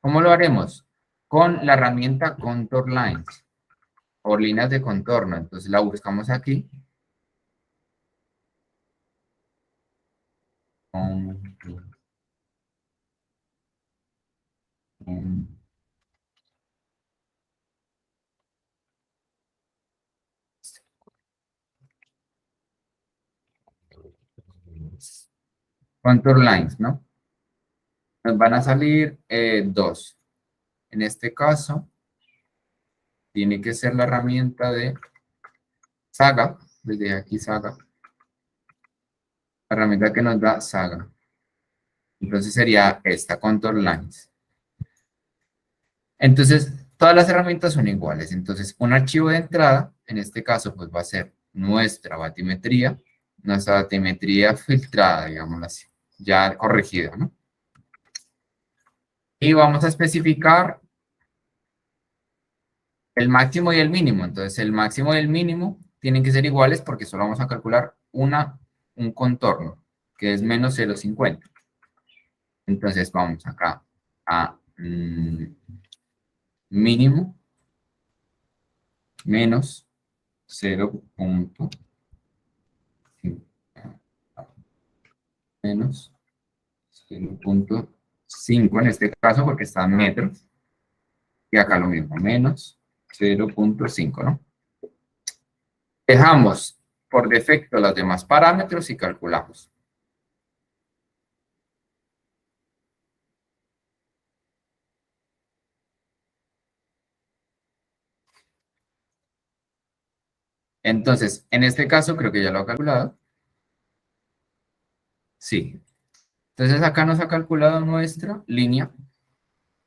¿Cómo lo haremos? Con la herramienta Contour Lines o líneas de contorno. Entonces, la buscamos aquí. Contour Lines, ¿no? Nos van a salir dos. En este caso, tiene que ser la herramienta de Saga. Desde aquí Saga. La herramienta que nos da Saga. Entonces sería esta, Contour Lines. Entonces, todas las herramientas son iguales. Entonces, un archivo de entrada, en este caso, pues va a ser nuestra batimetría filtrada, digámoslo así, ya corregida, ¿no? Y vamos a especificar el máximo y el mínimo. Entonces, el máximo y el mínimo tienen que ser iguales porque solo vamos a calcular un contorno, que es menos 0,50. Entonces, vamos acá a mínimo menos 0,5 menos 0,5 en este caso porque está en metros. Y acá lo mismo, menos 0,5, ¿no? Dejamos por defecto los demás parámetros y calculamos. Entonces, en este caso creo que ya lo ha calculado. Sí. Entonces acá nos ha calculado nuestra línea.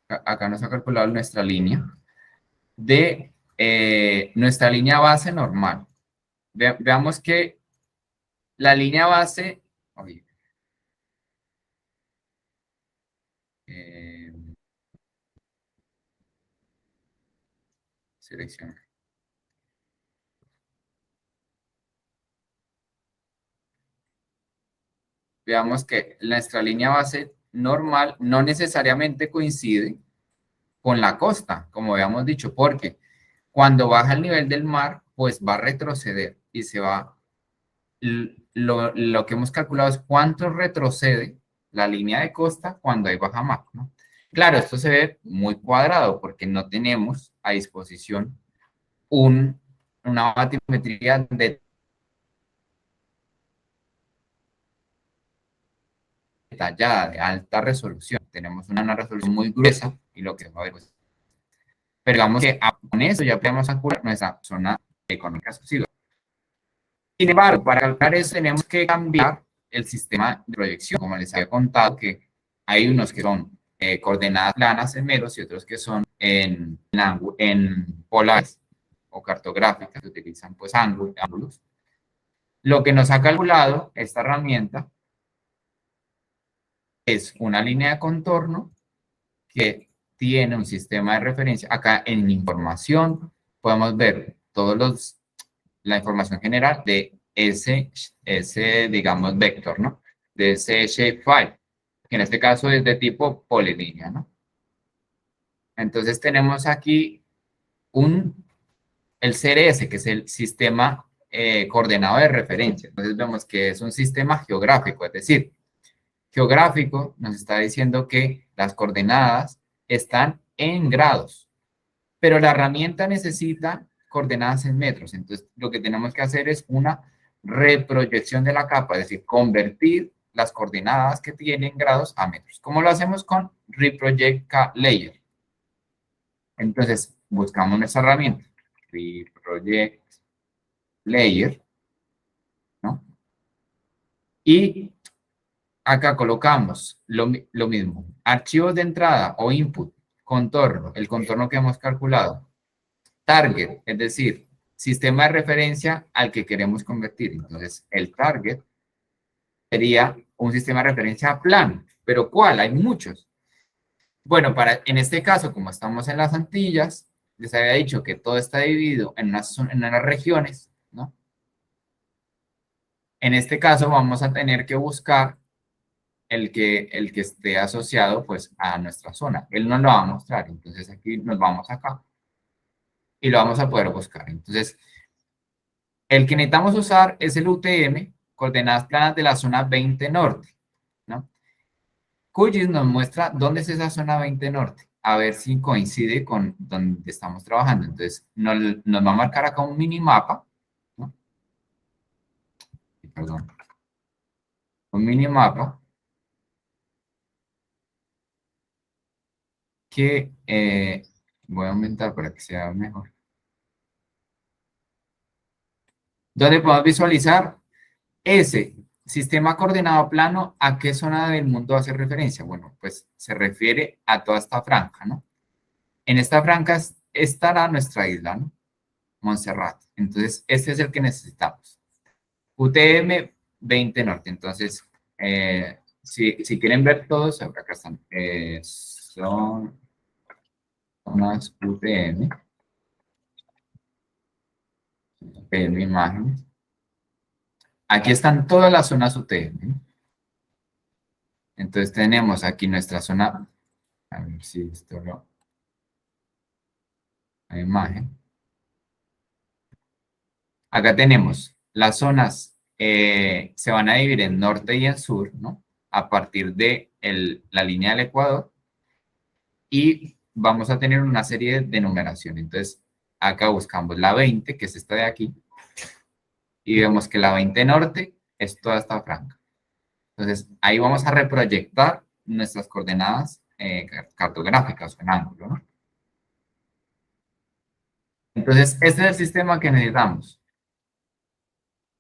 Acá nos ha calculado nuestra línea de nuestra línea base normal. Veamos que la línea base, oye, selecciona. Veamos que nuestra línea base normal no necesariamente coincide con la costa, como habíamos dicho, porque Cuando baja el nivel del mar, pues va a retroceder y se va. Lo que hemos calculado es cuánto retrocede la línea de costa cuando hay baja mar, ¿no? Claro, esto se ve muy cuadrado porque no tenemos a disposición una batimetría detallada, de alta resolución. Tenemos una resolución muy gruesa y lo que va a ver, pues, pero digamos que con eso ya podemos calcular nuestra zona económica exclusiva. Sin embargo, para calcular eso tenemos que cambiar el sistema de proyección. Como les había contado, que hay unos que son coordenadas planas en metros y otros que son en polares o cartográficas, que utilizan pues ángulos. Lo que nos ha calculado esta herramienta es una línea de contorno que tiene un sistema de referencia. Acá en información podemos ver la información general de ese digamos, vector, ¿no? De ese shapefile, que en este caso es de tipo polilínea, ¿no? Entonces tenemos aquí el CRS, que es el sistema coordenado de referencia. Entonces vemos que es un sistema geográfico, es decir, geográfico nos está diciendo que las coordenadas están en grados, pero la herramienta necesita coordenadas en metros. Entonces, lo que tenemos que hacer es una reproyección de la capa, es decir, convertir las coordenadas que tienen grados a metros. ¿Cómo lo hacemos? Con Reproject Layer. Entonces, buscamos nuestra herramienta, Reproject Layer, ¿no? Y acá colocamos lo mismo, archivos de entrada o input, contorno, el contorno que hemos calculado, target, es decir, sistema de referencia al que queremos convertir. Entonces, el target sería un sistema de referencia plano. ¿Pero cuál? Hay muchos. Bueno, en este caso, como estamos en las Antillas, les había dicho que todo está dividido en unas regiones, ¿no? En este caso vamos a tener que buscar el que esté asociado pues a nuestra zona. Él nos lo va a mostrar. Entonces aquí nos vamos acá y lo vamos a poder buscar. Entonces, el que necesitamos usar es el UTM, coordenadas planas de la zona 20 norte, ¿no? QGIS nos muestra dónde es esa zona 20 norte, a ver si coincide con donde estamos trabajando. Entonces, nos va a marcar acá un minimapa, ¿no? Perdón. Un minimapa que voy a aumentar para que sea mejor. Donde podemos visualizar ese sistema coordenado plano, ¿a qué zona del mundo hace referencia? Bueno, pues se refiere a toda esta franja, ¿no? En esta franja estará nuestra isla, ¿no? Montserrat. Entonces, este es el que necesitamos. UTM 20 norte. Entonces, si quieren ver todos, acá están. Son unas UTM. En mi imagen. Aquí están todas las zonas UTM. Entonces tenemos aquí nuestra zona, a ver si esto lo... La imagen. Acá tenemos las zonas, se van a dividir en norte y en sur, ¿no? A partir de la línea del Ecuador. Y vamos a tener una serie de numeración. Entonces, acá buscamos la 20, que es esta de aquí. Y vemos que la 20 norte es toda esta franja. Entonces, ahí vamos a reproyectar nuestras coordenadas cartográficas en ángulo, ¿no? Entonces, este es el sistema que necesitamos.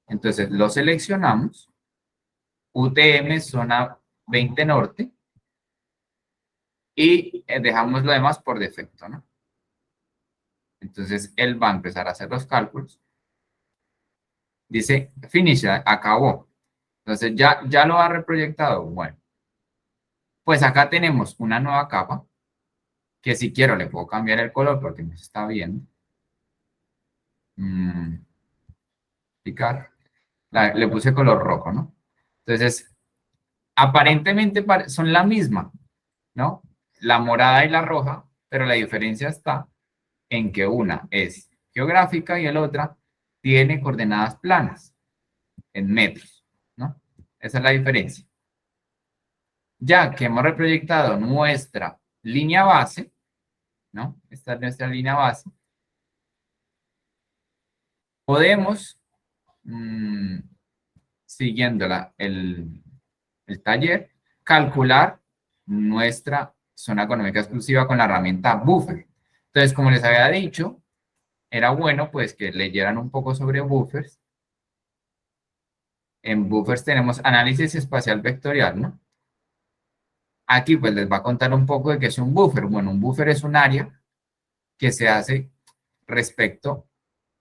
Entonces, lo seleccionamos. UTM, zona 20 norte. Y dejamos lo demás por defecto, ¿no? Entonces, él va a empezar a hacer los cálculos. Dice, finish, acabó. Entonces, ya lo ha reproyectado. Bueno, pues acá tenemos una nueva capa, que si quiero le puedo cambiar el color porque no se está viendo. Picar. Le puse color rojo, ¿no? Entonces, aparentemente son la misma, ¿no? La morada y la roja, pero la diferencia está en que una es geográfica y el otra tiene coordenadas planas en metros, ¿no? Esa es la diferencia. Ya que hemos reproyectado nuestra línea base, ¿no? Esta es nuestra línea base. Podemos, siguiendo el taller, calcular nuestra zona económica exclusiva con la herramienta Buffer. Entonces, como les había dicho, era bueno pues que leyeran un poco sobre buffers. En buffers tenemos análisis espacial vectorial, ¿no? Aquí pues les va a contar un poco de qué es un buffer. Bueno, un buffer es un área que se hace respecto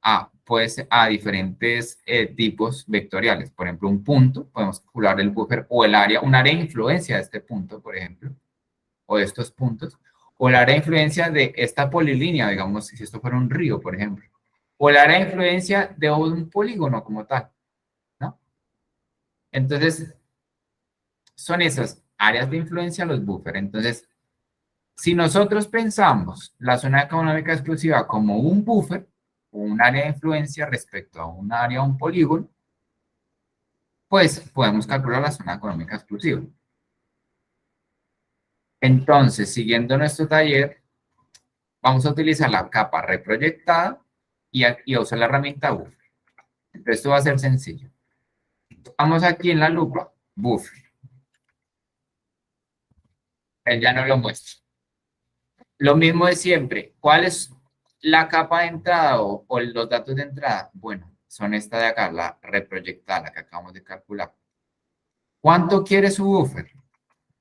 a, pues, a diferentes tipos vectoriales. Por ejemplo, un punto, podemos calcular el buffer o el área, un área de influencia de este punto, por ejemplo, o de estos puntos, o el área de influencia de esta polilínea, digamos, si esto fuera un río, por ejemplo, o el área de influencia de un polígono como tal, ¿no? Entonces, son esas áreas de influencia los buffers. Entonces, si nosotros pensamos la zona económica exclusiva como un buffer, o un área de influencia respecto a un área o un polígono, pues podemos calcular la zona económica exclusiva. Entonces, siguiendo nuestro taller, vamos a utilizar la capa reproyectada y a usar la herramienta buffer. Entonces, esto va a ser sencillo. Vamos aquí en la lupa, buffer. Él ya no lo muestra. Lo mismo de siempre. ¿Cuál es la capa de entrada o los datos de entrada? Bueno, son esta de acá, la reproyectada, la que acabamos de calcular. ¿Cuánto quiere su buffer?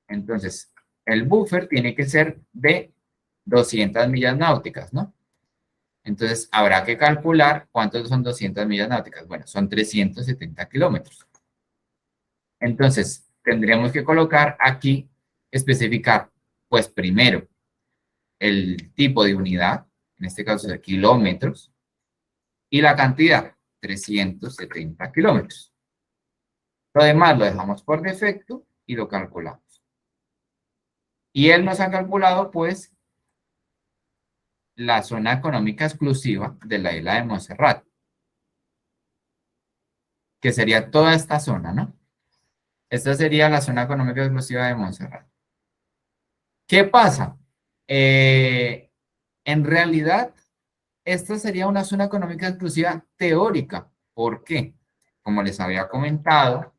Entonces, el buffer tiene que ser de 200 millas náuticas, ¿no? Entonces, habrá que calcular cuántos son 200 millas náuticas. Bueno, son 370 kilómetros. Entonces, tendríamos que colocar aquí, especificar, pues primero, el tipo de unidad, en este caso es kilómetros, y la cantidad, 370 kilómetros. Lo demás lo dejamos por defecto y lo calculamos. Y él nos ha calculado, pues, la zona económica exclusiva de la isla de Montserrat, que sería toda esta zona, ¿no? Esta sería la zona económica exclusiva de Montserrat. ¿Qué pasa? En realidad, esta sería una zona económica exclusiva teórica. ¿Por qué? Como les había comentado,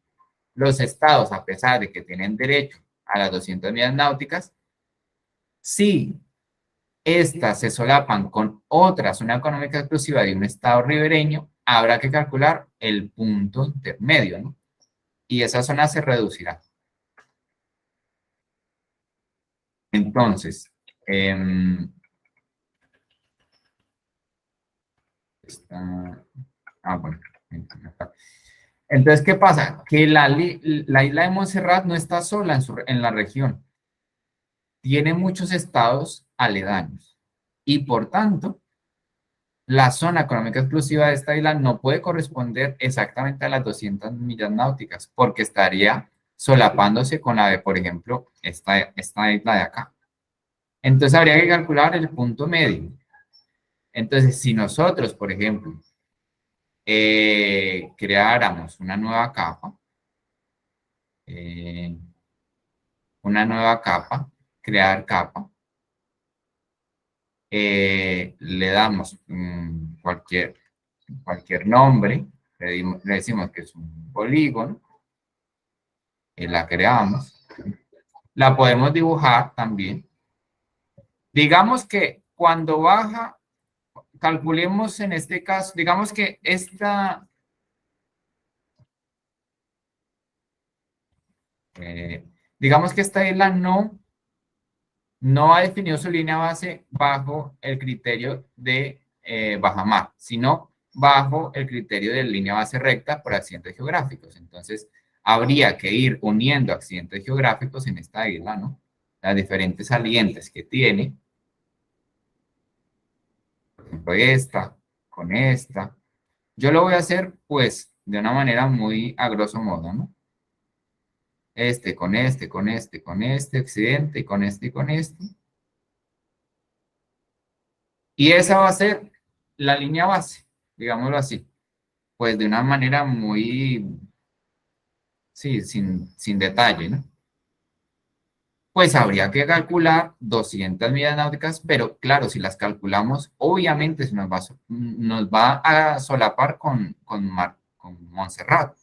los estados, a pesar de que tienen derecho a las 200 millas náuticas, si estas se solapan con otra zona económica exclusiva de un estado ribereño, habrá que calcular el punto intermedio, ¿no? Y esa zona se reducirá. Entonces, bueno. Entonces, ¿qué pasa? Que la isla de Montserrat no está sola en la región. Tiene muchos estados aledaños. Y por tanto, la zona económica exclusiva de esta isla no puede corresponder exactamente a las 200 millas náuticas, porque estaría solapándose con la de, por ejemplo, esta isla de acá. Entonces, habría que calcular el punto medio. Entonces, si nosotros, por ejemplo, creáramos una nueva capa, crear capa, le damos cualquier nombre, le decimos que es un polígono, la creamos, la podemos dibujar también. Digamos que cuando baja, calculemos en este caso, digamos que esta, isla no ha definido su línea base bajo el criterio de bajamar, sino bajo el criterio de línea base recta por accidentes geográficos. Entonces, habría que ir uniendo accidentes geográficos en esta isla, ¿no? Las diferentes salientes que tiene. Por ejemplo, esta, con esta. Yo lo voy a hacer, pues, de una manera muy a grosso modo, ¿no? Este, con este, con este, con este accidente, y con este, y con este. Y esa va a ser la línea base, digámoslo así, pues de una manera muy, sí, sin detalle, ¿no? Pues habría que calcular 200 millas náuticas, pero claro, si las calculamos, obviamente nos va a solapar con Montserrat.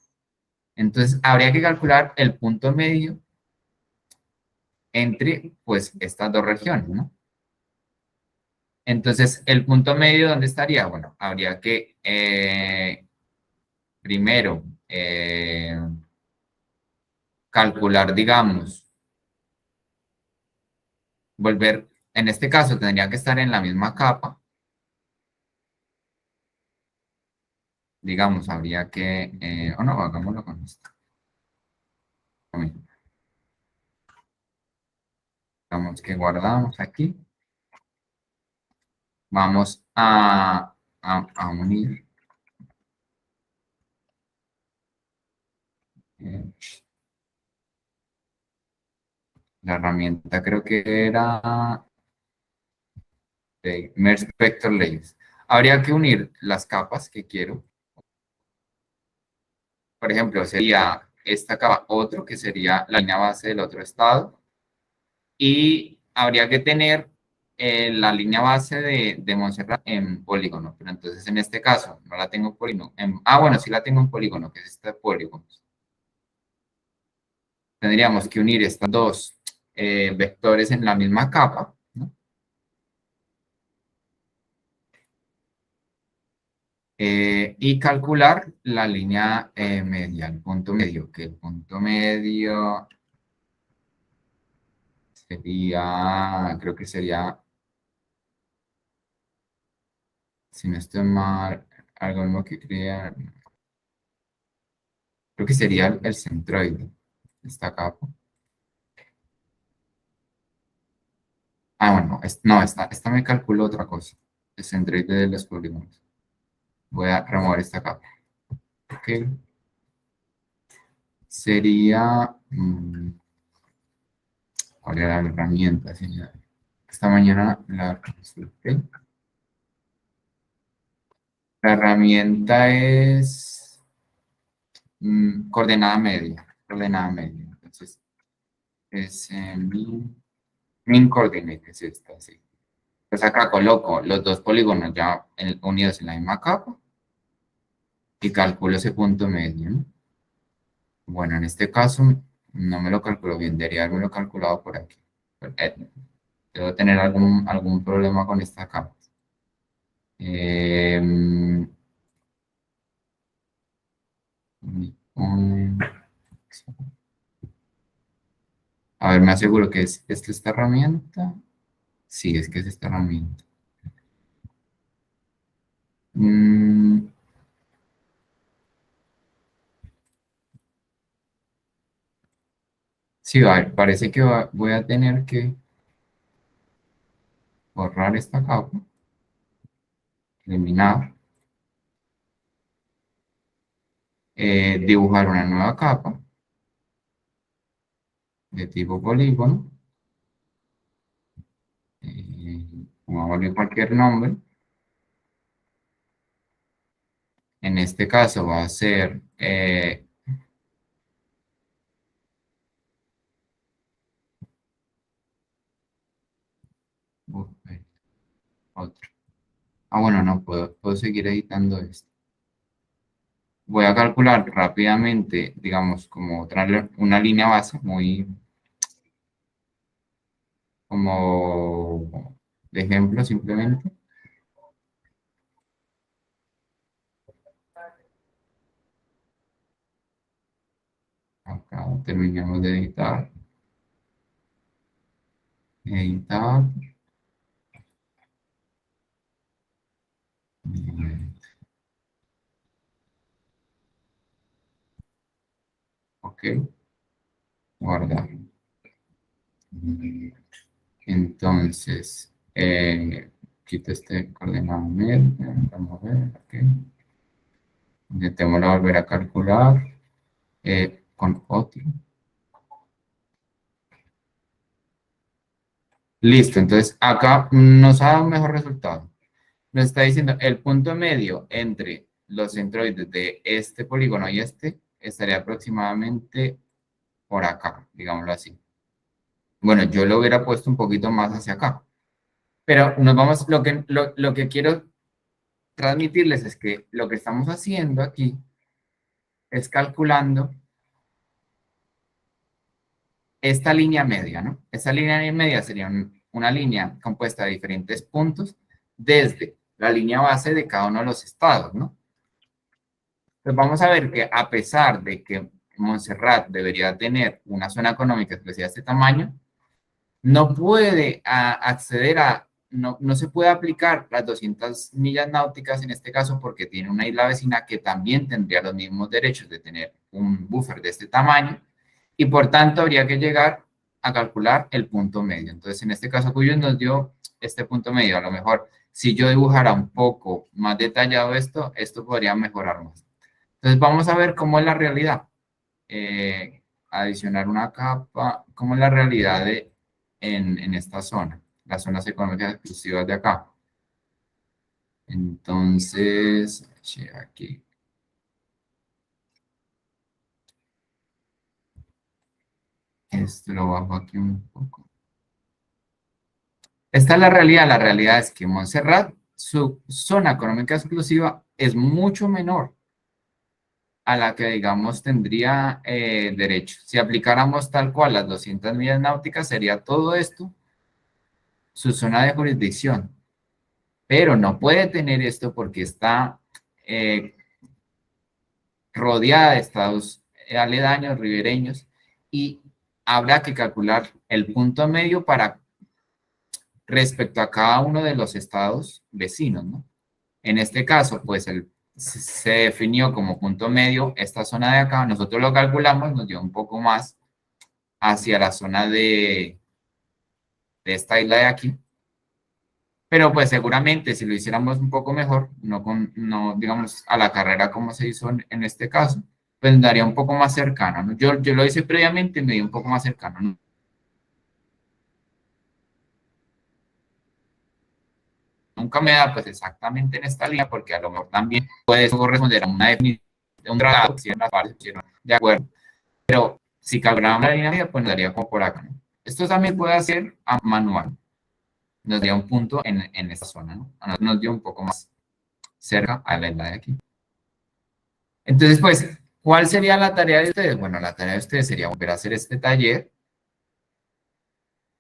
Entonces, habría que calcular el punto medio entre, pues, estas dos regiones, ¿no? Entonces, el punto medio, ¿dónde estaría? Bueno, habría que, primero, calcular, digamos, en este caso, tendría que estar en la misma capa. Digamos, habría que, o no, hagámoslo con esto. Digamos que guardamos aquí. Vamos a unir. La herramienta creo que era de Merge Vector Layers. Habría que unir las capas que quiero. Por ejemplo, sería esta capa, otro que sería la línea base del otro estado. Y habría que tener la línea base de Montserrat en polígono. Pero entonces en este caso no la tengo en polígono. Bueno, sí la tengo en polígono, que es este polígono. Tendríamos que unir estos dos vectores en la misma capa, ¿no? Y calcular la línea media, el punto medio, que el punto medio sería, creo que sería, si no estoy mal, algo mismo que quería, creo que sería el centroide, esta capa. Bueno, no, esta me calculó otra cosa, el centroide de los polígonos. Voy a remover esta capa. Ok. Sería, ¿cuál era la herramienta, señor? Esta mañana la consulté. La herramienta es coordenada media. Coordenada media. Entonces, es min coordinate, es esta, sí. Pues acá coloco los dos polígonos ya unidos en la misma capa y calculo ese punto medio, ¿no? Bueno, en este caso no me lo calculo bien, debería haberme lo calculado por aquí. Debo tener algún problema con esta capa. A ver, me aseguro que es esta herramienta. Sí, es que es esta herramienta. Sí, parece que voy a tener que borrar esta capa, eliminar, dibujar una nueva capa de tipo polígono, pongámosle cualquier nombre. En este caso va a ser otro. Bueno, no puedo seguir editando esto. Voy a calcular rápidamente, digamos, como una línea base muy como de ejemplo simplemente. Acá terminamos de editar. Editar. Ok. Guardar. Entonces, quito este coordenado medio. Vamos a ver. Okay. Intentémoslo volver a calcular con otro. Listo, entonces acá nos ha dado un mejor resultado. Nos está diciendo el punto medio entre los centroides de este polígono y este estaría aproximadamente por acá, digámoslo así. Bueno, yo lo hubiera puesto un poquito más hacia acá. Pero nos vamos, lo que quiero transmitirles es que lo que estamos haciendo aquí es calculando esta línea media, ¿no? Esta línea media sería una línea compuesta de diferentes puntos desde la línea base de cada uno de los estados, ¿no? Entonces vamos a ver que a pesar de que Montserrat debería tener una zona económica especial de este tamaño, no puede acceder a, no se puede aplicar las 200 millas náuticas en este caso porque tiene una isla vecina que también tendría los mismos derechos de tener un buffer de este tamaño y por tanto habría que llegar a calcular el punto medio. Entonces en este caso Cuyos nos dio este punto medio. A lo mejor si yo dibujara un poco más detallado esto podría mejorar más. Entonces vamos a ver cómo es la realidad. Adicionar una capa, cómo es la realidad en esta zona, las zonas económicas exclusivas de acá. Entonces, aquí. Esto lo bajo aquí un poco. Esta es la realidad es que Montserrat, su zona económica exclusiva es mucho menor a la que, digamos, tendría derecho. Si aplicáramos tal cual las 200 millas náuticas, sería todo esto su zona de jurisdicción. Pero no puede tener esto porque está rodeada de estados aledaños, ribereños, y habrá que calcular el punto medio para respecto a cada uno de los estados vecinos, ¿no? En este caso, pues se definió como punto medio esta zona de acá, nosotros lo calculamos, nos dio un poco más hacia la zona de esta isla de aquí, pero pues seguramente si lo hiciéramos un poco mejor, no digamos a la carrera como se hizo en este caso, pues daría un poco más cercano, ¿no? Yo lo hice previamente y me dio un poco más cercano, ¿no? Nunca me da pues exactamente en esta línea porque a lo mejor también puede corresponder a una definición de un tratado, si en las partes de acuerdo, pero si calculamos la línea media pues nos daría como por acá, ¿no? Esto también puede hacer a manual, nos dio un punto en esta zona, ¿no? Nos dio un poco más cerca a la isla de aquí. Entonces, pues, ¿cuál sería la tarea de ustedes? Bueno, la tarea de ustedes sería volver a hacer este taller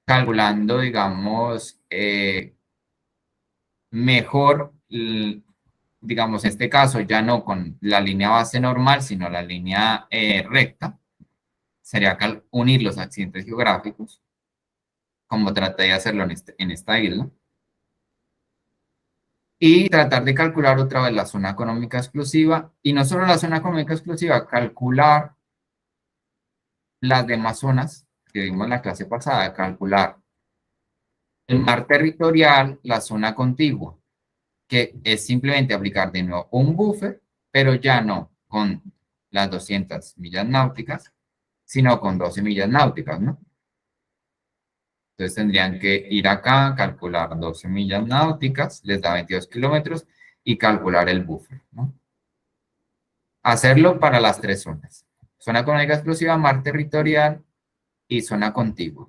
calculando, digamos, mejor, digamos, en este caso ya no con la línea base normal, sino la línea recta. Sería unir los accidentes geográficos, como traté de hacerlo en esta isla. Y tratar de calcular otra vez la zona económica exclusiva, y no solo la zona económica exclusiva, calcular las demás zonas que vimos en la clase pasada, calcular el mar territorial, la zona contigua, que es simplemente aplicar de nuevo un buffer, pero ya no con las 200 millas náuticas, sino con 12 millas náuticas, ¿no? Entonces tendrían que ir acá, calcular 12 millas náuticas, les da 22 kilómetros, y calcular el buffer, ¿no? Hacerlo para las tres zonas. Zona económica exclusiva, mar territorial y zona contigua.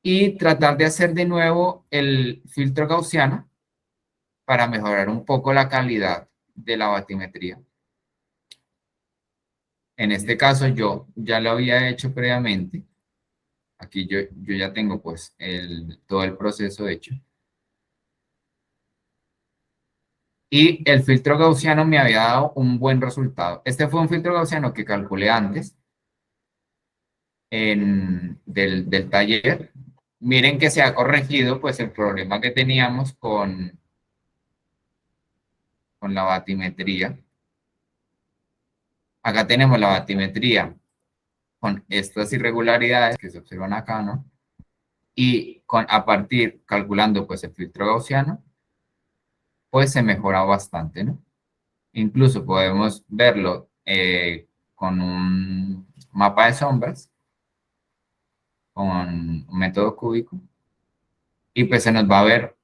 Y tratar de hacer de nuevo el filtro gaussiano para mejorar un poco la calidad de la batimetría. En este caso yo ya lo había hecho previamente. Aquí yo ya tengo pues todo el proceso hecho. Y el filtro gaussiano me había dado un buen resultado. Este fue un filtro gaussiano que calculé antes del taller. Miren que se ha corregido pues el problema que teníamos con la batimetría. Acá tenemos la batimetría con estas irregularidades que se observan acá, ¿no? Y calculando pues el filtro gaussiano, pues se mejora bastante, ¿no? Incluso podemos verlo con un mapa de sombras, con un método cúbico, y pues se nos va a ver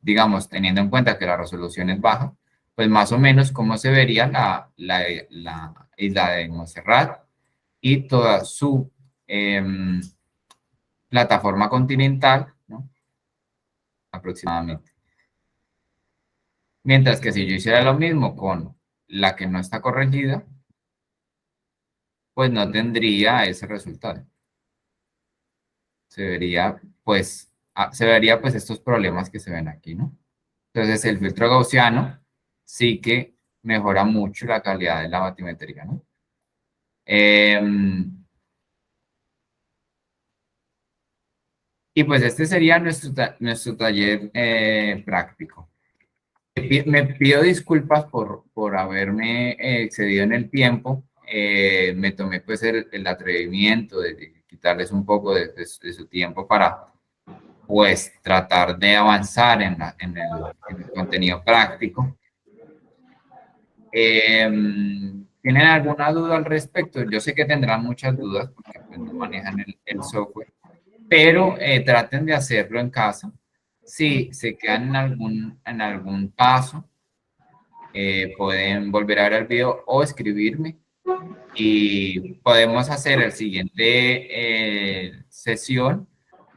digamos, teniendo en cuenta que la resolución es baja, pues más o menos cómo se vería la isla de Montserrat y toda su plataforma continental, ¿no? Aproximadamente. Mientras que si yo hiciera lo mismo con la que no está corregida, pues no tendría ese resultado. Se vería, pues, estos problemas que se ven aquí, ¿no? Entonces, el filtro gaussiano sí que mejora mucho la calidad de la batimetría, ¿no? Y pues este sería nuestro taller práctico. Me pido disculpas por haberme excedido en el tiempo. Me tomé pues el atrevimiento de quitarles un poco de su tiempo para pues tratar de avanzar en el contenido práctico. ¿Tienen alguna duda al respecto? Yo sé que tendrán muchas dudas porque pues, no manejan el software, pero traten de hacerlo en casa. Si se quedan en algún paso, pueden volver a ver el video o escribirme y podemos hacer el siguiente sesión,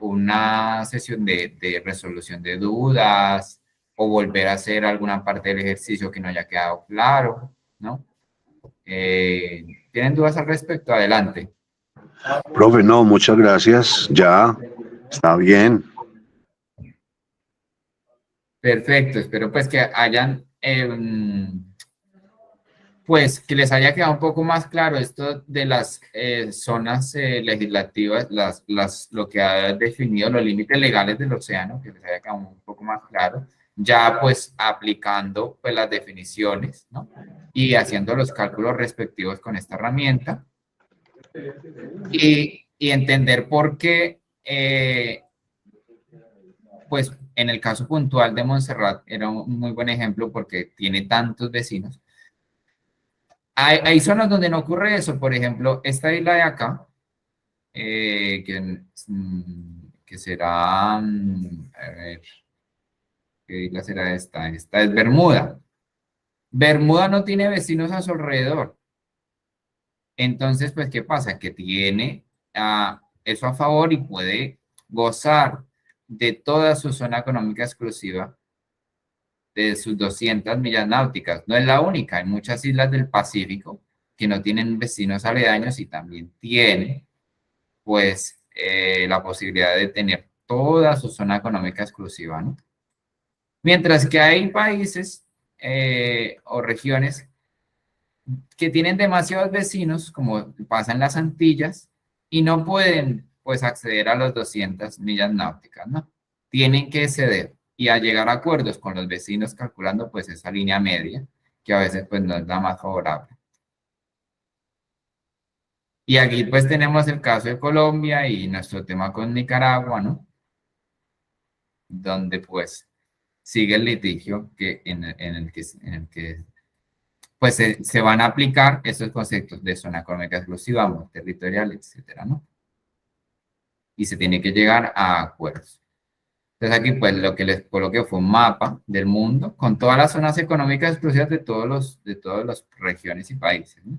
una sesión de resolución de dudas o volver a hacer alguna parte del ejercicio que no haya quedado claro, ¿no? ¿Tienen dudas al respecto? Adelante. Profe, no, muchas gracias. Ya está bien. Perfecto, espero pues que hayan, pues que les haya quedado un poco más claro esto de las zonas legislativas, lo que ha definido los límites legales del océano, que les haya quedado un poco más claro, ya pues aplicando pues las definiciones, ¿no? Y haciendo los cálculos respectivos con esta herramienta y entender por qué pues en el caso puntual de Montserrat era un muy buen ejemplo porque tiene tantos vecinos. Hay zonas donde no ocurre eso, por ejemplo, esta isla de acá, que será, a ver, ¿qué isla será esta? Esta es Bermuda. Bermuda no tiene vecinos a su alrededor. Entonces, pues, ¿qué pasa? Que tiene eso a favor y puede gozar de toda su zona económica exclusiva de sus 200 millas náuticas. No es la única, hay muchas islas del Pacífico que no tienen vecinos aledaños y también tienen, pues, la posibilidad de tener toda su zona económica exclusiva, ¿no? Mientras que hay países o regiones que tienen demasiados vecinos, como pasa en las Antillas, y no pueden, pues, acceder a las 200 millas náuticas, ¿no? Tienen que ceder y a llegar a acuerdos con los vecinos calculando, pues, esa línea media, que a veces, pues, no es la más favorable. Y aquí, pues, tenemos el caso de Colombia y nuestro tema con Nicaragua, ¿no? Donde, pues, sigue el litigio en el que pues se van a aplicar esos conceptos de zona económica exclusiva, amor territorial, etcétera, ¿no? Y se tiene que llegar a acuerdos. Entonces aquí pues lo que les coloqué fue un mapa del mundo con todas las zonas económicas exclusivas de todas las regiones y países, ¿no?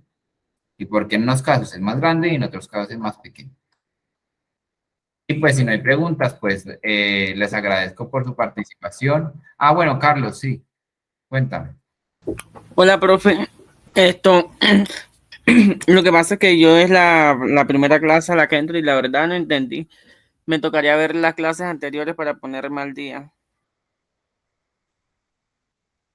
Y porque en unos casos es más grande y en otros casos es más pequeño. Y pues si no hay preguntas, pues les agradezco por su participación. Ah, bueno, Carlos, sí, cuéntame. Hola, profe. Lo que pasa es que yo es la primera clase a la que entro y la verdad no entendí. Me tocaría ver las clases anteriores para ponerme al día.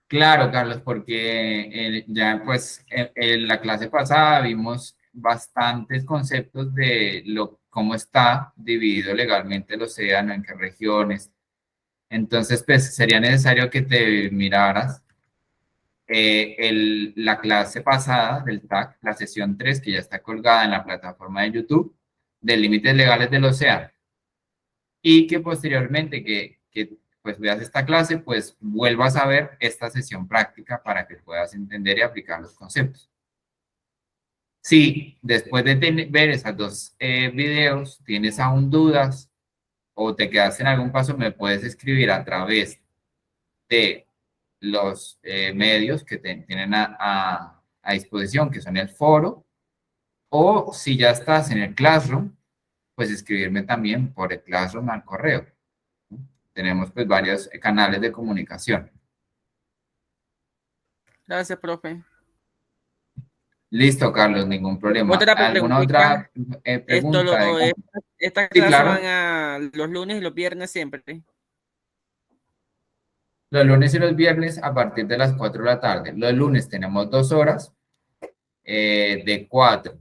Claro, Carlos, porque ya pues en la clase pasada vimos bastantes conceptos de cómo está dividido legalmente el océano, en qué regiones. Entonces, pues sería necesario que te miraras la clase pasada del TAC, la sesión 3, que ya está colgada en la plataforma de YouTube, de límites legales del océano. Y que posteriormente pues veas esta clase, pues vuelvas a ver esta sesión práctica para que puedas entender y aplicar los conceptos. Si después de ver esas dos videos tienes aún dudas o te quedaste en algún paso, me puedes escribir a través de los medios que tienen a disposición, que son el foro, o si ya estás en el Classroom, pues escribirme también por el Classroom al correo. Tenemos pues varios canales de comunicación. Gracias, profe. Listo, Carlos, ningún problema. Otra ¿Alguna preguntita. otra pregunta? Estas Sí, clases claro. van a los lunes y los viernes siempre. Los lunes y los viernes a partir de las 4 de la tarde. Los lunes tenemos 2 horas de 4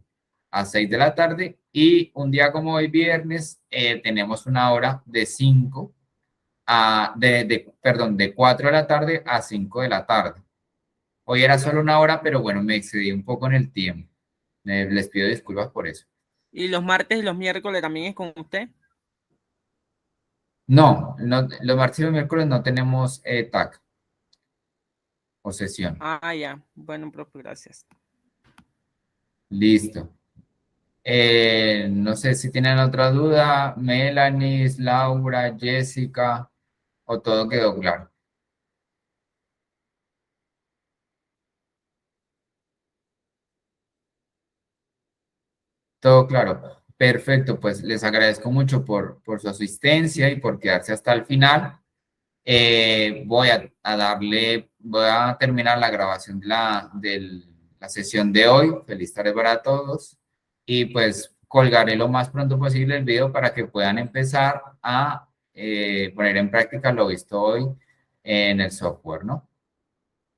a 6 de la tarde y un día como hoy viernes tenemos una hora de 5 de 4 de la tarde a 5 de la tarde. Hoy era solo una hora, pero bueno, me excedí un poco en el tiempo. Les pido disculpas por eso. ¿Y los martes y los miércoles también es con usted? No, los martes y los miércoles no tenemos TAC o sesión. Ah, ya. Bueno, profe, gracias. Listo. No sé si tienen otra duda, Melanie, Laura, Jessica, o todo quedó claro. Todo claro. Perfecto, pues les agradezco mucho por su asistencia y por quedarse hasta el final. Voy a terminar la grabación de la sesión de hoy. Feliz tarde para todos. Y pues colgaré lo más pronto posible el video para que puedan empezar a poner en práctica lo visto hoy en el software, ¿no?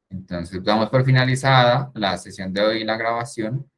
Entonces, damos por finalizada la sesión de hoy y la grabación.